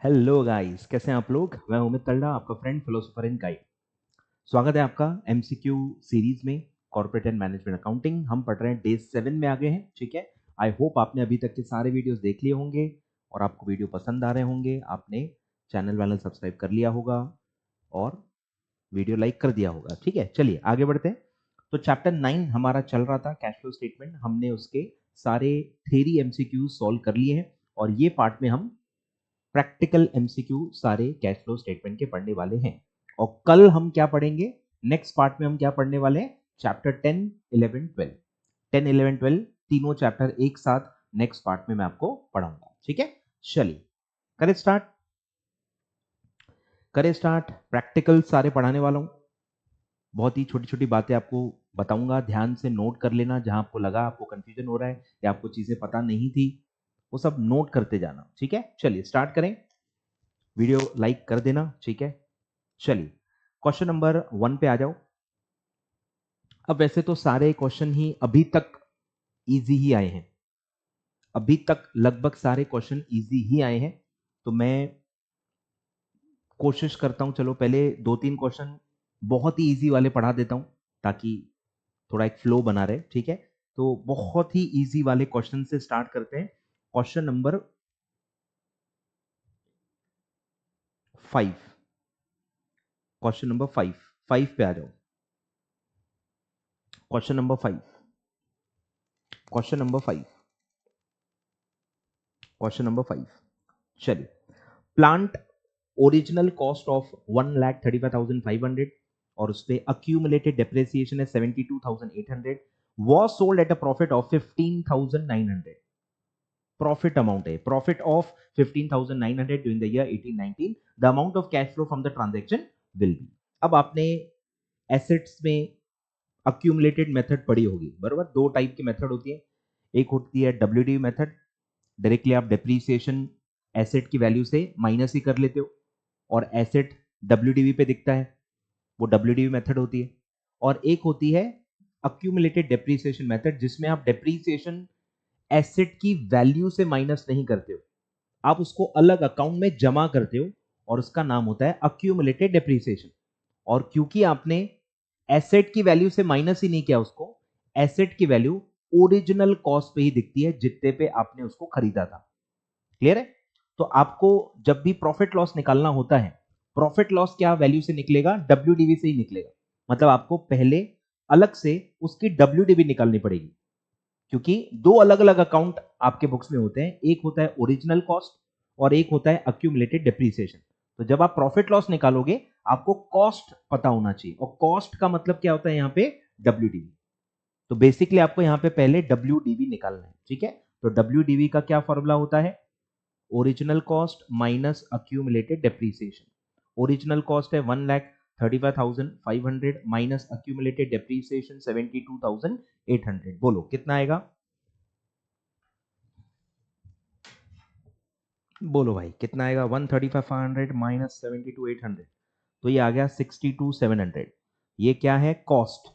Hello guys, कैसे हैं आप लोग। मैं उमित तल्ला, आपका फ्रेंड फिलोसोफर एंड गाइड। स्वागत है आपका एमसीक्यू सीरीज में। कॉर्पोरेट एंड मैनेजमेंट अकाउंटिंग हम पढ़ रहे हैं, डे 7 में आ गए हैं। ठीक है, आई होप आपने अभी तक के सारे वीडियोस देख लिए होंगे और आपको वीडियो पसंद आ रहे होंगे। आपने चैनल वाला सब्सक्राइब कर लिया होगा और वीडियो लाइक कर दिया होगा। ठीक है, चलिए आगे बढ़ते हैं। तो चैप्टर 9 हमारा चल रहा था, कैश फ्लो स्टेटमेंट। हमने उसके सारे थ्योरी एमसीक्यू सॉल्व कर लिए हैं और ये पार्ट में हम प्रैक्टिकल एमसीक्यू सारे कैश फ्लो स्टेटमेंट के पढ़ने वाले हैं। और कल हम क्या पढ़ेंगे, नेक्स्ट पार्ट में हम क्या पढ़ने वाले हैं, चैप्टर 10, 11, 12। 10, 11, 12 तीनों चैप्टर एक साथ नेक्स्ट पार्ट में मैं आपको पढ़ाऊंगा। ठीक है, चलिए करें स्टार्ट। प्रैक्टिकल सारे पढ़ाने वाला हूं। बहुत ही छोटी छोटी बातें आपको बताऊंगा, ध्यान से नोट कर लेना। जहां आपको लगा आपको कंफ्यूजन हो रहा है या आपको चीजें पता नहीं थी, वो सब नोट करते जाना। ठीक है, चलिए स्टार्ट करें। वीडियो लाइक कर देना। ठीक है, चलिए क्वेश्चन नंबर 1 पे आ जाओ। अब वैसे तो सारे क्वेश्चन ही अभी तक इजी ही आए हैं, अभी तक लगभग सारे क्वेश्चन इजी ही आए हैं। तो मैं कोशिश करता हूं, चलो पहले 2-3 क्वेश्चन बहुत ही इजी वाले पढ़ा देता हूं ताकि थोड़ा एक फ्लो बना रहे। ठीक है, तो बहुत ही इजी वाले क्वेश्चन से स्टार्ट करते हैं। क्वेश्चन नंबर 5, क्वेश्चन नंबर 5, 5 पे आ जाओ। Question number 5, question number 5, question number 5। चलिए, प्लांट ओरिजिनल कॉस्ट ऑफ 1,35,500 और उस पे अक्यूमुलेटेड डेप्रिसिएशन है 72,800, was sold at a profit of 15,900। Profit amount है, profit of 15,900 during the year 1819। The amount of cash flow from the transaction will be. अब आपने assets में accumulated method पढ़ी होगी, बराबर। दो टाइप की मेथड होती है, एक होती है डब्ल्यूडी मेथड, डायरेक्टली आप डेप्रीसिएशन एसेट की वैल्यू से माइनस ही कर लेते हो और एसेट डब्ल्यूडीवी पे दिखता है, वो डब्ल्यूडीवी मेथड होती है। और एक होती है अक्यूमुलेटेड डेप्रीसिएशन मेथड, जिसमें आप डेप्रीसिएशन एसेट की वैल्यू से माइनस नहीं करते हो, आप उसको अलग अकाउंट में जमा करते हो और उसका नाम होता है अक्यूमुलेटेड डेप्रीसिएशन। और क्योंकि आपने एसेट की वैल्यू से माइनस ही नहीं किया उसको, एसेट की वैल्यू ओरिजिनल कॉस्ट पे ही दिखती है जितने पे आपने उसको खरीदा था। क्लियर है। तो आपको जब भी प्रॉफिट लॉस निकालना होता है, प्रॉफिट लॉस क्या वैल्यू से निकलेगा, डब्ल्यूडीवी से ही निकलेगा। मतलब आपको पहले अलग से उसकी डब्ल्यूडीवी निकालनी पड़ेगी, क्योंकि दो अलग अलग अकाउंट आपके बुक्स में होते हैं, एक होता है ओरिजिनल कॉस्ट और एक होता है अक्यूमुलेटेड डेप्रीसिएशन। तो जब आप प्रॉफिट लॉस निकालोगे, आपको कॉस्ट पता होना चाहिए, और कॉस्ट का मतलब क्या होता है यहाँ पे, डब्ल्यूडीवी। तो बेसिकली आपको यहाँ पे पहले डब्ल्यूडीवी निकालना है। ठीक है, तो डब्ल्यूडीवी का क्या फॉर्मूला होता है, original cost minus accumulated depreciation. Original cost है 1,35,500 माइनस अक्यूमुलेटेड डेप्रीसिएशन 72,800। बोलो कितना आएगा, बोलो भाई कितना आएगा। 135,500 माइनस 72,800, तो ये आ गया 62,700। ये क्या है, कॉस्ट।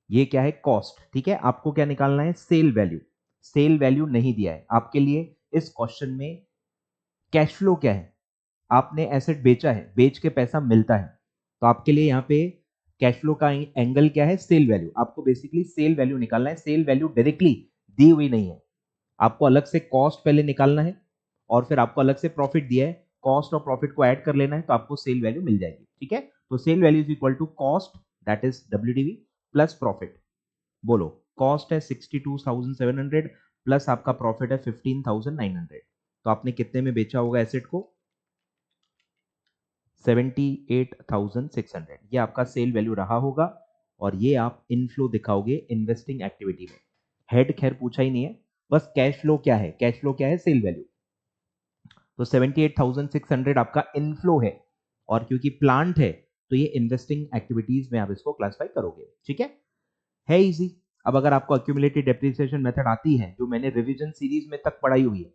ये क्या है, कॉस्ट। ठीक है, आपको क्या निकालना है, सेल वैल्यू। सेल वैल्यू नहीं दिया है आपके लिए इस क्वेश्चन में। कैश फ्लो क्या है, आपने एसेट बेचा है, बेच के पैसा मिलता है, तो आपके लिए यहाँ पे कैश फ्लो का एंगल क्या है, सेल वैल्यू। आपको बेसिकली सेल वैल्यू निकालना है। सेल वैल्यू डायरेक्टली दी हुई नहीं है, आपको अलग से कॉस्ट पहले निकालना है और फिर आपको अलग से प्रॉफिट दिया है, कॉस्ट और प्रॉफिट को ऐड कर लेना है, तो आपको सेल वैल्यू मिल जाएगी। ठीक है, तो sale value is equal to cost, that is WDV, plus profit. बोलो, कॉस्ट है 62,700 प्लस आपका प्रॉफिट है 15,900, तो आपने कितने में बेचा होगा एसेट को, 78,600। ये आपका सेल वैल्यू रहा होगा और ये आप इनफ्लो दिखाओगे इन्वेस्टिंग एक्टिविटी में। हेड खैर पूछा ही नहीं है, बस कैश फ्लो क्या है, कैश फ्लो क्या है, सेल वैल्यू। तो 78,600 आपका इनफ्लो है, और क्योंकि प्लांट है तो ये इन्वेस्टिंग एक्टिविटीज में आप इसको क्लासिफाई करोगे। ठीक है इजी। अब अगर आपको अक्यूमुलेटेड डेप्रिसिएशन मेथड आती है, जो मैंने रिवीजन सीरीज में तक पढ़ाई हुई है,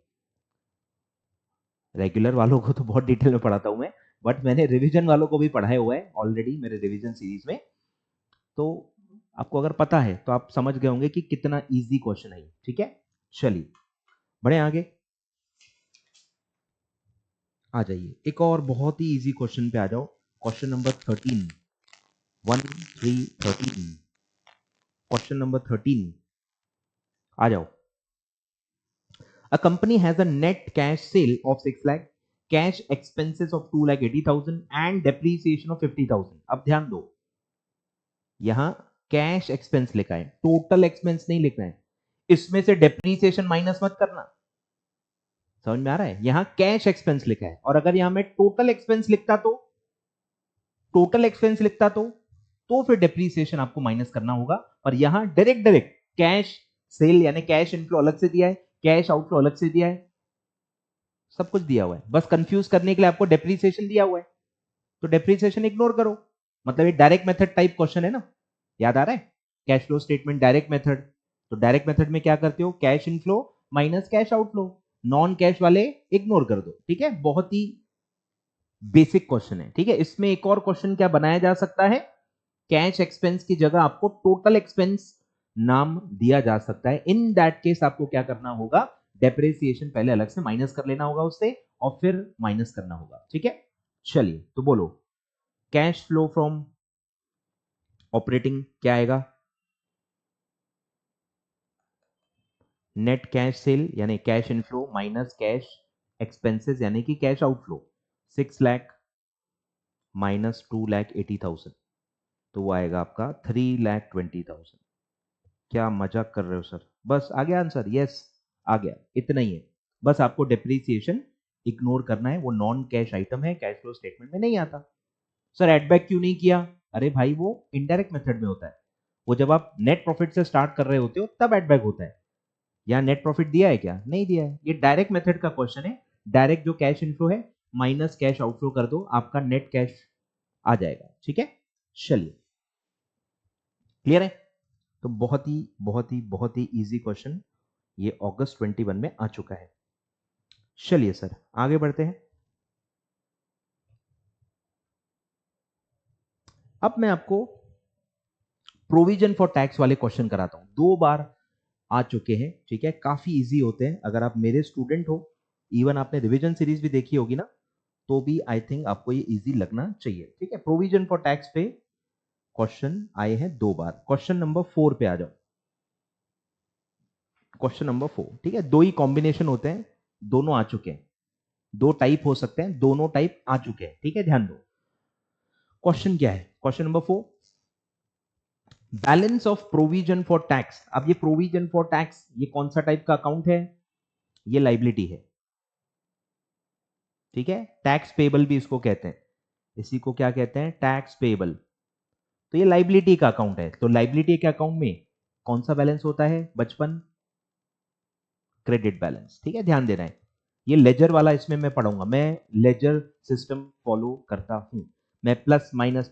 रेगुलर वालों को तो बहुत डिटेल में पढ़ाता हूं मैं, बट मैंने रिवीजन वालों को भी पढ़ाया हुआ है ऑलरेडी मेरे रिवीजन सीरीज में। तो आपको अगर पता है तो आप समझ गए होंगे कि कितना इजी क्वेश्चन है। ठीक है, चलिए बढ़े आगे। आ जाइए, एक और बहुत ही इजी क्वेश्चन पे आ जाओ। क्वेश्चन नंबर 13, 1 3 13, क्वेश्चन नंबर 13 आ जाओ। A company has a net cash sale of 6 lakh, cash expenses of 2 lakh 80,000 and depreciation of 50,000। अब ध्यान दो, यहां कैश एक्सपेंस लिखा है, टोटल एक्सपेंस नहीं लिखना है। इसमें से डेप्रीसिएशन माइनस मत करना, समझ में आ रहा है? यहां कैश एक्सपेंस लिखा है, और अगर यहां मैं टोटल एक्सपेंस लिखता तो फिर डेप्रीसिएशन आपको माइनस करना होगा। और यहां डायरेक्ट कैश सेल यानी कैश इनफ्लो अलग से दिया है, कैश आउटफ्लो अलग से दिया है, सब कुछ दिया हुआ है। बस कंफ्यूज करने के लिए आपको डेप्रीसिएशन दिया हुआ है, तो डेप्रीसिएशन इग्नोर करो। मतलब ये डायरेक्ट मेथड टाइप क्वेश्चन है ना, याद आ रहा है? Cash flow statement direct method, तो डायरेक्ट मेथड में क्या करते हो, cash inflow minus cash outflow, non cash वाले इग्नोर कर दो। ठीक है, बहुत ही बेसिक क्वेश्चन है। ठीक है, इसमें एक और क्वेश्चन क्या बनाया जा सकता है, कैश एक्सपेंस की जगह आपको टोटल एक्सपेंस नाम दिया जा सकता है। इन दैट केस आपको क्या करना होगा, डेप्रिसिएशन पहले अलग से माइनस कर लेना होगा उससे, और फिर माइनस करना होगा। ठीक है, चलिए तो बोलो, कैश फ्लो फ्रॉम ऑपरेटिंग क्या आएगा, नेट कैश सेल यानी cash inflow minus cash expenses यानी कि कैश आउटफ्लो, 6 लाख माइनस 2,80,000, तो वो आएगा आपका 3,20,000। क्या मजाक कर रहे हो सर? बस आ गया आंसर, यस आ गया, इतना ही है। बस आपको डेप्रीसिएशन इग्नोर करना है, वो नॉन कैश आइटम है, कैश फ्लो स्टेटमेंट में नहीं आता। सर एड बैक क्यों नहीं किया? अरे भाई वो इनडायरेक्ट मेथड में होता है, वो जब आप नेट प्रॉफिट से स्टार्ट कर रहे होते हो तब एड बैक होता है। यहाँ नेट प्रॉफिट दिया है क्या? नहीं दिया है। ये डायरेक्ट मेथड का क्वेश्चन है, डायरेक्ट जो कैश इनफ्लो है माइनस कैश आउटफ्लो कर दो, आपका नेट कैश आ जाएगा। ठीक है, चलिए क्लियर है? तो बहुत ही इजी क्वेश्चन ये अगस्त 21 में आ चुका है। चलिए सर आगे बढ़ते हैं। अब मैं आपको प्रोविजन फॉर टैक्स वाले क्वेश्चन कराता हूं, 2 बार आ चुके हैं। ठीक है, काफी इजी होते हैं। अगर आप मेरे स्टूडेंट हो, इवन आपने रिवीजन सीरीज भी देखी होगी ना, तो भी आई थिंक आपको ये इजी लगना चाहिए। ठीक है, प्रोविजन फॉर टैक्स पे क्वेश्चन आए हैं 2 बार। क्वेश्चन नंबर 4 पे आ जाओ। क्वेश्चन नंबर 4, ठीक है, 2 ही कॉम्बिनेशन होते हैं, दोनों आ चुके हैं, 2 टाइप हो सकते हैं, दोनों टाइप आ चुके हैं। ठीक है, ध्यान दो। क्वेश्चन क्या है, question number 4, balance of provision for tax. अब ये प्रोविजन फॉर टैक्स ये कौन सा टाइप का अकाउंट है? ये लाइबिलिटी है। ठीक है, टैक्स पेबल भी इसको कहते हैं, इसी को क्या कहते हैं, टैक्स पेबल। तो ये लाइबिलिटी का अकाउंट है, तो लाइबिलिटी के अकाउंट में कौन सा बैलेंस होता है बचपन? Credit balance. ठीक है, ध्यान देना है, ये लेजर वाला इसमें मैं पढ़ाऊंगा, मैं लेजर सिस्टम फॉलो करता हूं, मैं प्लस माइनस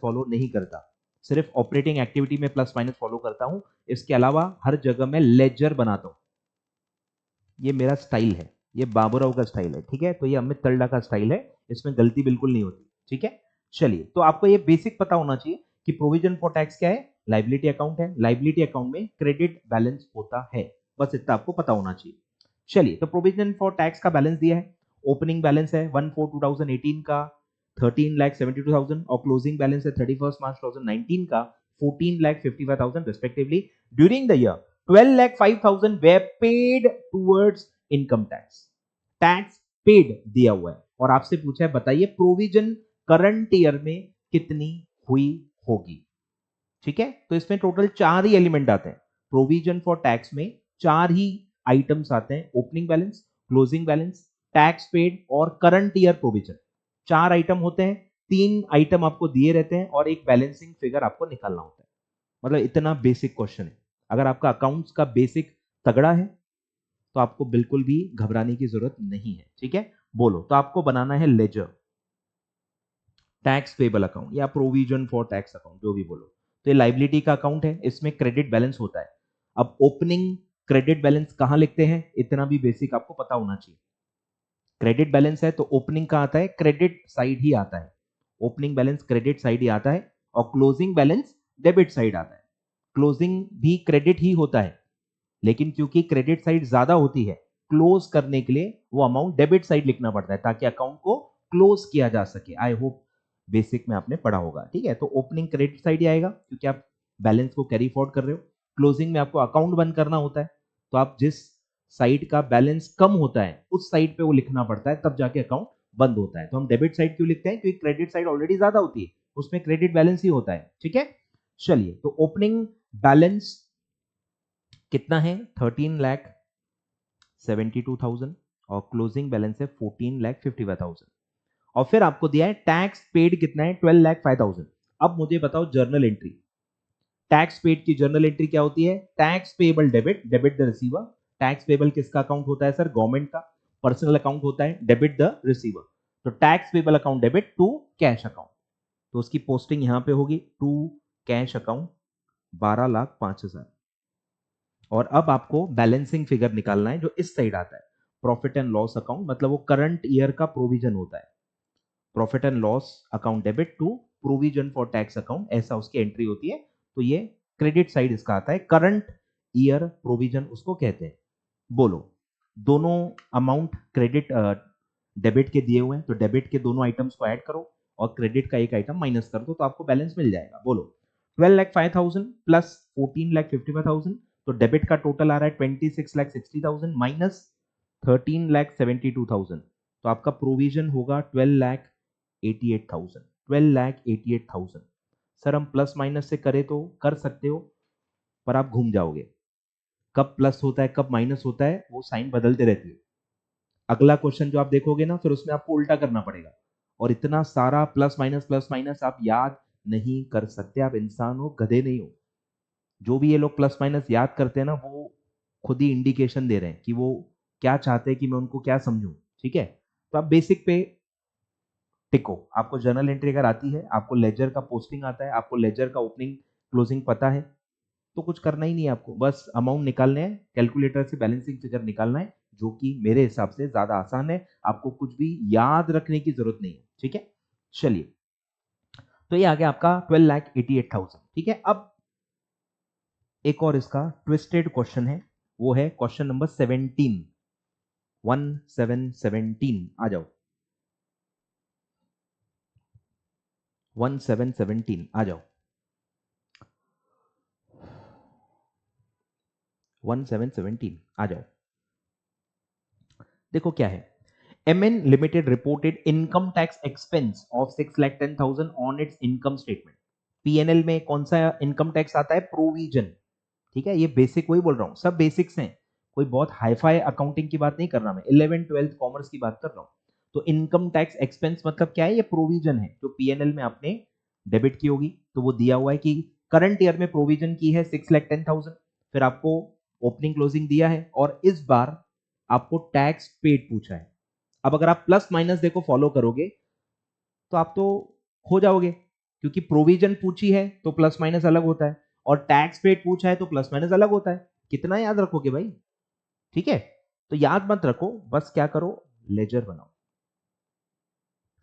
फॉलो नहीं करता, सिर्फ ऑपरेटिंग एक्टिविटी में प्लस माइनस फॉलो करता हूं। इसके अलावा हर जगह मैं लेजर बनाता हूं, ये मेरा स्टाइल है, ये बाबूराव का स्टाइल है। ठीक है, तो ये अमित तल्डा का स्टाइल है, इसमें गलती बिल्कुल नहीं होती। ठीक है, चलिए तो आपको ये बेसिक पता होना चाहिए कि प्रोविजन फॉर टैक्स क्या है, लाइबिलिटी अकाउंट है, लाइबिलिटी अकाउंट में क्रेडिट बैलेंस होता है, बस इतना आपको पता होना चाहिए। चलिए तो प्रोविजन फॉर टैक्स का बैलेंस दिया है, ओपनिंग बैलेंस है 1/4/2018 का 13,72,000 और क्लोजिंग बैलेंस है 31 मार्च 2019 का 14,55,000 respectively. During the year 12,05,000 were paid towards income tax। Tax paid दिया हुआ है, और आपसे पूछा है बताइए प्रोविजन करंट ईयर में कितनी हुई होगी। ठीक है, तो इसमें टोटल 4 ही एलिमेंट आते हैं, प्रोविजन फॉर टैक्स में 4 ही आइटम्स आते हैं, opening balance, closing balance, tax paid और करंट ईयर प्रोविजन। 4 आइटम होते हैं, 3 आइटम आपको दिए रहते हैं और एक बैलेंसिंग फिगर आपको निकालना होता है। मतलब इतना बेसिक क्वेश्चन है। अगर आपका अकाउंट्स का बेसिक तगड़ा है तो आपको बिल्कुल भी घबराने की जरूरत नहीं है। ठीक है, बोलो, तो आपको बनाना है लेजर, टैक्स पेबल अकाउंट या प्रोविजन फॉर टैक्स अकाउंट, जो भी बोलो। तो ये लाइबिलिटी का अकाउंट है, इसमें क्रेडिट बैलेंस होता है। अब ओपनिंग क्रेडिट बैलेंस कहां लिखते हैं, इतना भी बेसिक आपको पता होना चाहिए। क्रेडिट बैलेंस है तो ओपनिंग कहां आता है, क्रेडिट साइड ही आता है, ओपनिंग बैलेंस क्रेडिट साइड ही आता है, और क्लोजिंग बैलेंस डेबिट साइड आता है। क्लोजिंग भी क्रेडिट ही होता है, लेकिन क्योंकि क्रेडिट साइड ज्यादा होती है क्लोज करने के लिए वो अमाउंट डेबिट साइड लिखना पड़ता है ताकि अकाउंट को क्लोज किया जा सके। आई होप बेसिक में आपने पढ़ा होगा। ठीक है, तो ओपनिंग क्रेडिट साइड ही आएगा क्योंकि आप बैलेंस को कैरी फॉरवर्ड कर रहे हो। क्लोजिंग में आपको अकाउंट बंद करना होता है, तो आप जिस साइड का बैलेंस कम होता है उस साइड पे वो लिखना पड़ता है, तब जाके अकाउंट बंद होता है। तो हम डेबिट साइड क्यों लिखते हैं? क्योंकि क्रेडिट साइड ऑलरेडी ज्यादा होती है, उसमें क्रेडिट बैलेंस ही होता है। ठीक है, चलिए, तो ओपनिंग बैलेंस कितना है? 13,72,000 और क्लोजिंग बैलेंस है 14,55,000। और फिर आपको दिया है टैक्स पेड कितना है? 12,05,000। अब मुझे बताओ जर्नल एंट्री, टैक्स पेड की जर्नल एंट्री क्या होती है? Tax payable debit, debit the receiver. Tax payable किसका अकाउंट होता है सर? गवर्नमेंट का। पर्सनल अकाउंट होता है डेबिट द रिसीवर। तो tax payable account debit to cash account, तो उसकी पोस्टिंग यहां पे होगी टू कैश अकाउंट 12,05,000। और अब आपको बैलेंसिंग फिगर निकालना है जो इस साइड आता है, प्रॉफिट एंड लॉस अकाउंट, मतलब वो करंट ईयर का प्रोविजन होता है। Profit and loss account debit to provision for tax account, ऐसा उसकी एंट्री होती है। तो ये क्रेडिट साइड इसका आता है, करंट ईयर प्रोविजन उसको कहते हैं। बोलो, दोनों अमाउंट क्रेडिट डेबिट के दिए हुए हैं, तो डेबिट के दोनों आइटम्स को ऐड करो और क्रेडिट का एक आइटम माइनस कर दो, तो आपको बैलेंस मिल जाएगा। बोलो, 12,05,000 प्लस 14,55,000, तो डेबिट का टोटल आ रहा है 26,60,000 माइनस 13,72,000, तो आपका प्रोविजन होगा 12,88,000। 12,88,000 सर हम प्लस माइनस से करें तो कर सकते हो, पर आप घूम जाओगे। कब प्लस होता है कब माइनस होता है वो साइन बदलते रहती है। अगला क्वेश्चन जो आप देखोगे ना, फिर उसमें आपको उल्टा करना पड़ेगा, और इतना सारा प्लस माइनस आप याद नहीं कर सकते। आप इंसान हो, गधे नहीं हो। जो भी ये लोग प्लस माइनस याद करते हैं ना, वो खुद ही इंडिकेशन दे रहे हैं कि वो क्या चाहते हैं कि मैं उनको क्या समझूं। ठीक है, तो आप बेसिक पे टिको। आपको जर्नल एंट्री अगर आती है, आपको लेजर का पोस्टिंग आता है, आपको लेजर का ओपनिंग क्लोजिंग पता है, तो कुछ करना ही नहीं है आपको, बस अमाउंट निकालने हैं, कैलकुलेटर से बैलेंसिंग फिगर निकालना है, जो कि मेरे हिसाब से ज्यादा आसान है। आपको कुछ भी याद रखने की जरूरत नहीं है। ठीक है, चलिए, तो ये आ गया आपका 12,88,000। ठीक है, अब एक और इसका ट्विस्टेड क्वेश्चन है, वो है क्वेश्चन नंबर 17। 1717 आ जाओ, 1717 आ जाओ, 1717 आ जाओ। देखो क्या है, MN Limited reported income tax expense of 6,10,000 on its income statement। PNL में कौन सा इनकम टैक्स आता है? प्रोविजन। ठीक है, ये बेसिक वही बोल रहा हूँ, सब बेसिक्स हैं, कोई बहुत हाईफाई अकाउंटिंग की बात नहीं कर रहा मैं, 11th 12th कॉमर्स की बात कर रहा हूँ। तो इनकम टैक्स एक्सपेंस मतलब क्या है? ये प्रोविजन है जो PNL में आपने डेबिट की होगी। तो वो दिया हुआ है कि करंट ईयर में प्रोविजन की है 6,10,000, फिर आपको ओपनिंग क्लोजिंग दिया है, और इस बार आपको टैक्स पेड पूछा है। अब अगर आप प्लस माइनस देखो फॉलो करोगे तो आप तो हो जाओगे, क्योंकि प्रोविजन पूछी है तो प्लस माइनस अलग होता है, और टैक्स पेड पूछा है तो प्लस माइनस अलग होता है। कितना याद रखोगे भाई? ठीक है, तो याद मत रखो, बस क्या करो, लेजर बनाओ,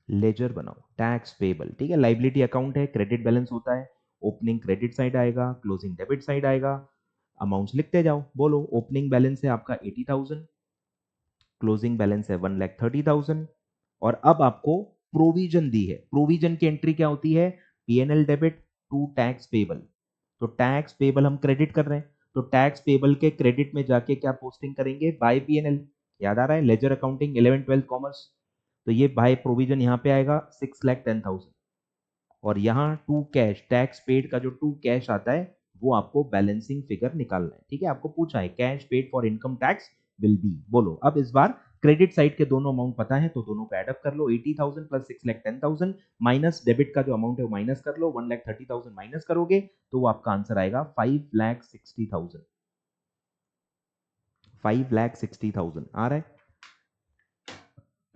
लेजर बनाओ, टैक्स पेबल। ठीक है, लाइबिलिटी अकाउंट है, क्रेडिट बैलेंस होता है, ओपनिंग क्रेडिट साइड आएगा, क्लोजिंग डेबिट साइड आएगा, अमाउंट्स लिखते जाओ। बोलो, ओपनिंग बैलेंस है आपका 80,000, क्लोजिंग बैलेंस है 1,30,000, और अब आपको प्रोविजन दी है। प्रोविजन की एंट्री क्या होती है? PNL debit to tax payable. तो टैक्स पेबल हम क्रेडिट कर रहे हैं, तो टैक्स पेबल के क्रेडिट में जाके क्या पोस्टिंग करेंगे? By PNL. याद आ रहा है? Ledger accounting 11th 12th commerce. तो ये बाय प्रोविजन यहाँ पे आएगा 6,10,000, और यहाँ टू कैश, टैक्स पेड का जो टू कैश आता है वो आपको बैलेंसिंग फिगर निकालना है। ठीक है, आपको पूछा है cash paid for income tax will be. बोलो, अब इस बार क्रेडिट साइड के दोनों अमाउंट पता है तो दोनों को एड अप कर लो, 80,000 प्लस 6,10,000 माइनस डेबिट का जो अमाउंट है वो माइनस कर लो, 1,30,000 माइनस करोगे तो वो आपका आंसर आएगा 5,60,000। 5,60,000 आ रहा है।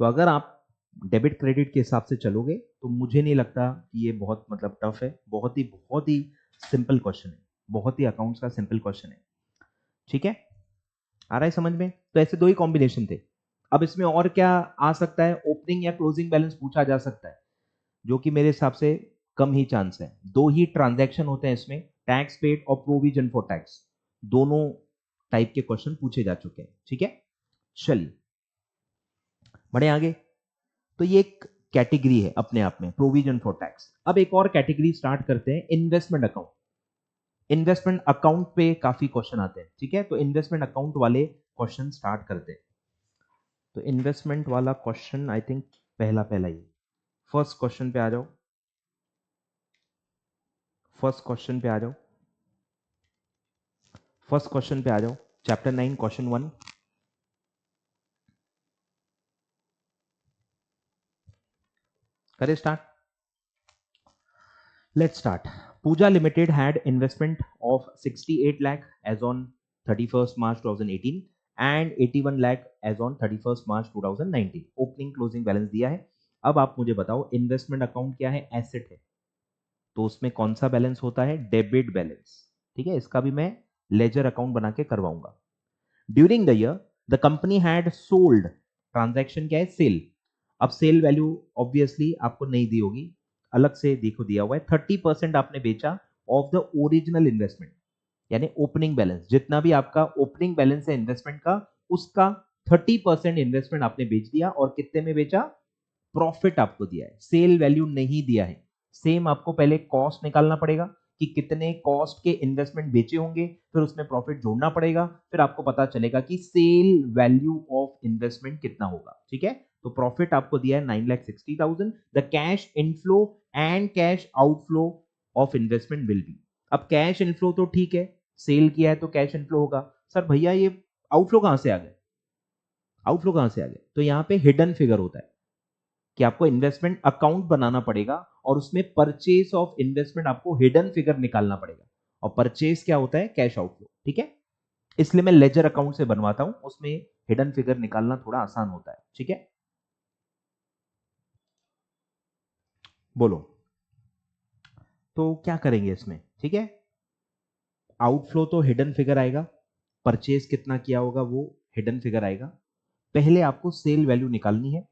तो अगर आप डेबिट क्रेडिट के हिसाब से चलोगे तो मुझे नहीं लगता कि ये बहुत मतलब टफ है, बहुत ही सिंपल क्वेश्चन है, बहुत ही अकाउंट्स का सिंपल क्वेश्चन है। ठीक है, आ रहा है समझ में? तो ऐसे दो ही कॉम्बिनेशन थे। अब इसमें और क्या आ सकता है? ओपनिंग या क्लोजिंग बैलेंस पूछा जा सकता है, जो कि मेरे हिसाब से कम ही चांस है। दो ही ट्रांजैक्शन होते हैं इसमें, टैक्स पेड और प्रोविजन फॉर टैक्स, दोनों टाइप के क्वेश्चन पूछे जा चुके हैं। ठीक है, चलिए बढ़े आगे। तो ये एक कैटेगरी है अपने आप में, प्रोविजन फॉर टैक्स। अब एक और कैटेगरी स्टार्ट करते हैं, इन्वेस्टमेंट अकाउंट। इन्वेस्टमेंट अकाउंट पे काफी क्वेश्चन आते हैं, ठीक है, तो इन्वेस्टमेंट अकाउंट वाले क्वेश्चन स्टार्ट करते हैं। तो इन्वेस्टमेंट वाला क्वेश्चन आई थिंक पहला पहला ही, फर्स्ट क्वेश्चन पे आ जाओ, फर्स्ट क्वेश्चन पे आ जाओ, फर्स्ट क्वेश्चन पे आ जाओ, चैप्टर 9 क्वेश्चन 1। करें start, let's start. Pooja limited had investment of 68 lakh as on 31st March 2018 and 81 lakh as on 31st March 2019। Opening closing balance दिया है। अब आप मुझे बताओ इन्वेस्टमेंट अकाउंट क्या है, एसेट है, तो उसमें कौन सा बैलेंस होता है, डेबिट बैलेंस, ठीक है, इसका भी मैं लेजर अकाउंट बना के करवाऊंगा। During the year the company had sold, transaction क्या है, सेल। अब सेल वैल्यू ऑब्वियसली आपको नहीं दी होगी, अलग से देखो दिया हुआ है, 30% आपने बेचा ऑफ द ओरिजिनल इन्वेस्टमेंट, यानी ओपनिंग बैलेंस, जितना भी आपका ओपनिंग बैलेंस है इन्वेस्टमेंट का, उसका 30% इन्वेस्टमेंट आपने बेच दिया। और कितने में बेचा, प्रॉफिट आपको दिया है, सेल वैल्यू नहीं दिया है। सेम आपको पहले कॉस्ट निकालना पड़ेगा कि कितने कॉस्ट के इन्वेस्टमेंट बेचे होंगे, फिर उसमें प्रॉफिट जोड़ना पड़ेगा, फिर आपको पता चलेगा कि सेल वैल्यू ऑफ इन्वेस्टमेंट कितना होगा, ठीक है। तो प्रॉफिट आपको दिया है 9,60,000। The cash inflow and cash outflow of investment will be. अब कैश इनफ्लो तो ठीक है, सेल किया है तो कैश इनफ्लो होगा। सर भैया ये आउटफ्लो कहां से आ गए, आउटफ्लो कहां से आ गए, तो यहां पे हिडन फिगर होता है कि आपको इन्वेस्टमेंट अकाउंट बनाना पड़ेगा और उसमें परचेस ऑफ इन्वेस्टमेंट आपको हिडन फिगर निकालना पड़ेगा। और परचेस क्या होता है, कैश आउटफ्लो, ठीक है। इसलिए मैं लेजर अकाउंट से बनवाता हूं, उसमें हिडन फिगर निकालना थोड़ा आसान होता है, ठीक है। बोलो तो क्या करेंगे इसमें, ठीक है। आउटफ्लो तो हिडन फिगर आएगा, परचेस कितना किया होगा वो हिडन फिगर आएगा। पहले आपको सेल वैल्यू निकालनी है,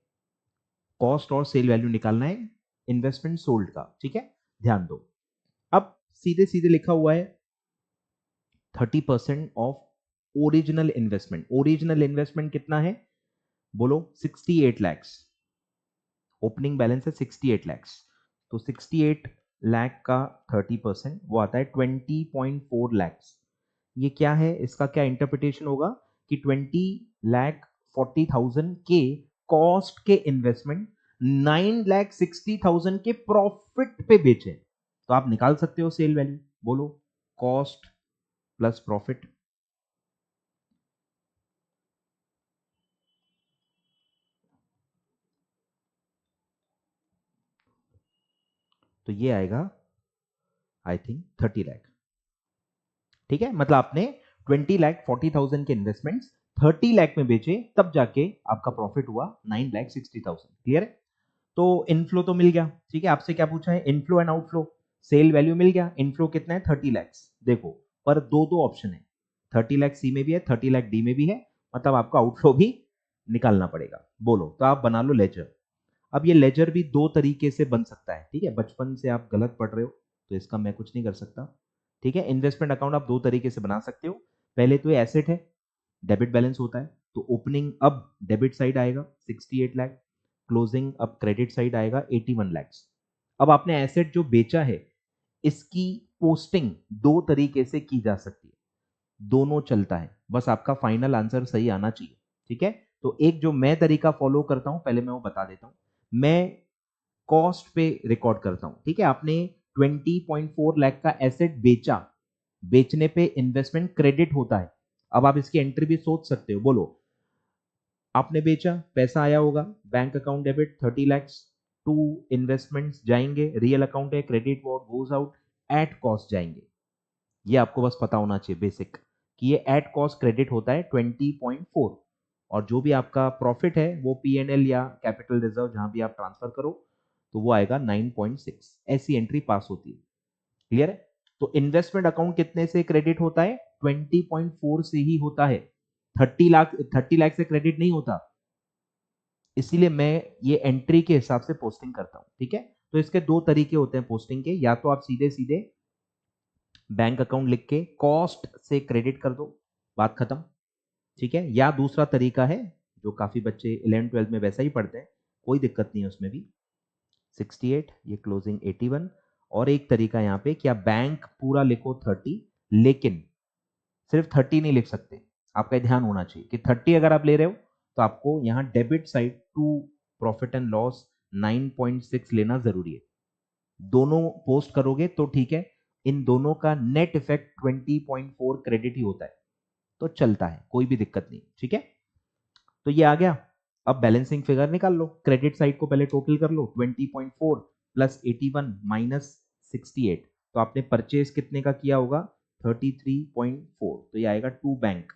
कॉस्ट और सेल वैल्यू निकालना है इन्वेस्टमेंट सोल्ड का, ठीक है, ध्यान दो। अब सीधे सीधे लिखा हुआ है 30% of original investment. Original investment कितना है, बोलो 68 लैक्स। ओपनिंग बैलेंस है 68 लैक्स, तो 68 लाख का 30% वो आता है 20.4 लैक्स। ये क्या है, इसका क्या इंटरप्रिटेशन होगा कि 20,40,000 के कॉस्ट के इन्वेस्टमेंट 9,60,000 के प्रॉफिट पे बेचे, तो आप निकाल सकते हो सेल वैल्यू। बोलो कॉस्ट प्लस प्रॉफिट, तो ये आएगा आई थिंक 30 लाख, ठीक है। मतलब आपने 20,40,000 के इन्वेस्टमेंट्स 30 लाख में बेचे, तब जाके आपका प्रॉफिट हुआ 9,60,000। क्लियर है। तो इनफ्लो तो मिल गया, ठीक है। आपसे क्या पूछा है, inflow and outflow. Sale value मिल गया, इनफ्लो कितना है 30 लैक्स। देखो पर दो दो ऑप्शन है, 30 लाख सी में भी है, 30 लाख डी में भी है, मतलब आपको आउटफ्लो भी निकालना पड़ेगा। बोलो तो आप बना लो लेजर। अब ये लेजर भी दो तरीके से बन सकता है, ठीक है, बचपन से आप गलत पढ़ रहे हो तो इसका मैं कुछ नहीं कर सकता, ठीक है। इन्वेस्टमेंट अकाउंट आप दो तरीके से बना सकते हो। पहले तो ये एसेट है, डेबिट बैलेंस होता है, तो ओपनिंग अब डेबिट साइड आएगा 68 लाख, क्लोजिंग अब क्रेडिट साइड आएगा 81 लैक्स। अब आपने एसेट जो बेचा है, इसकी पोस्टिंग दो तरीके से की जा सकती है, दोनों चलता है, बस आपका फाइनल आंसर सही आना चाहिए, ठीक है। तो एक जो मैं तरीका फॉलो करता हूं, पहले मैं वो बता देता हूं। मैं कॉस्ट पे रिकॉर्ड करता हूं, ठीक है। आपने 20.4 लाख का एसेट बेचा, बेचने पे इन्वेस्टमेंट क्रेडिट होता है। अब आप इसकी एंट्री भी सोच सकते हो। बोलो आपने बेचा, पैसा आया होगा, bank account debit 30 lakhs to investments जाएंगे, रियल अकाउंट है, credit what goes out, at cost जाएंगे। ये आपको बस पता होना चाहिए बेसिक, कि ये एट कॉस्ट क्रेडिट होता है 20.4। और जो भी आपका प्रॉफिट है वो P&L या कैपिटल रिजर्व जहां भी आप ट्रांसफर करो तो वो आएगा 9.6। ऐसी एंट्री पास होती है। क्लियर है। तो इन्वेस्टमेंट अकाउंट कितने से क्रेडिट होता है, 20.4 से ही होता है, 30 लाख से क्रेडिट नहीं होता। इसीलिए मैं ये एंट्री के हिसाब से पोस्टिंग करता हूं, ठीक है। तो इसके दो तरीके होते हैं पोस्टिंग के, या तो आप सीधे सीधे बैंक अकाउंट लिख के कॉस्ट से क्रेडिट कर दो, बात खत्म, ठीक है, या दूसरा तरीका है जो काफी बच्चे 11th-12th में वैसा ही पढ़ते हैं, कोई दिक्कत नहीं है उसमें भी, 68, ये क्लोजिंग 81, और एक तरीका यहाँ पे कि आप बैंक पूरा लिखो 30, लेकिन सिर्फ 30 नहीं लिख सकते, आपका ये ध्यान होना चाहिए कि 30 अगर आप ले रहे हो तो आपको यहाँ debit side to profit and loss 9.6 लेना जरूरी है। दोनों पोस्ट करोगे तो ठीक है, इन दोनों का नेट इफेक्ट 20.4 क्रेडिट ही होता है, तो चलता है, कोई भी दिक्कत नहीं, ठीक है। तो ये आ गया। अब बैलेंसिंग फिगर निकाल लो, क्रेडिट साइड को पहले टोटल कर लो, 20.4 प्लस 81 माइनस 68, तो आपने परचेज कितने का किया होगा, 33.4, तो ये आएगा टू बैंक।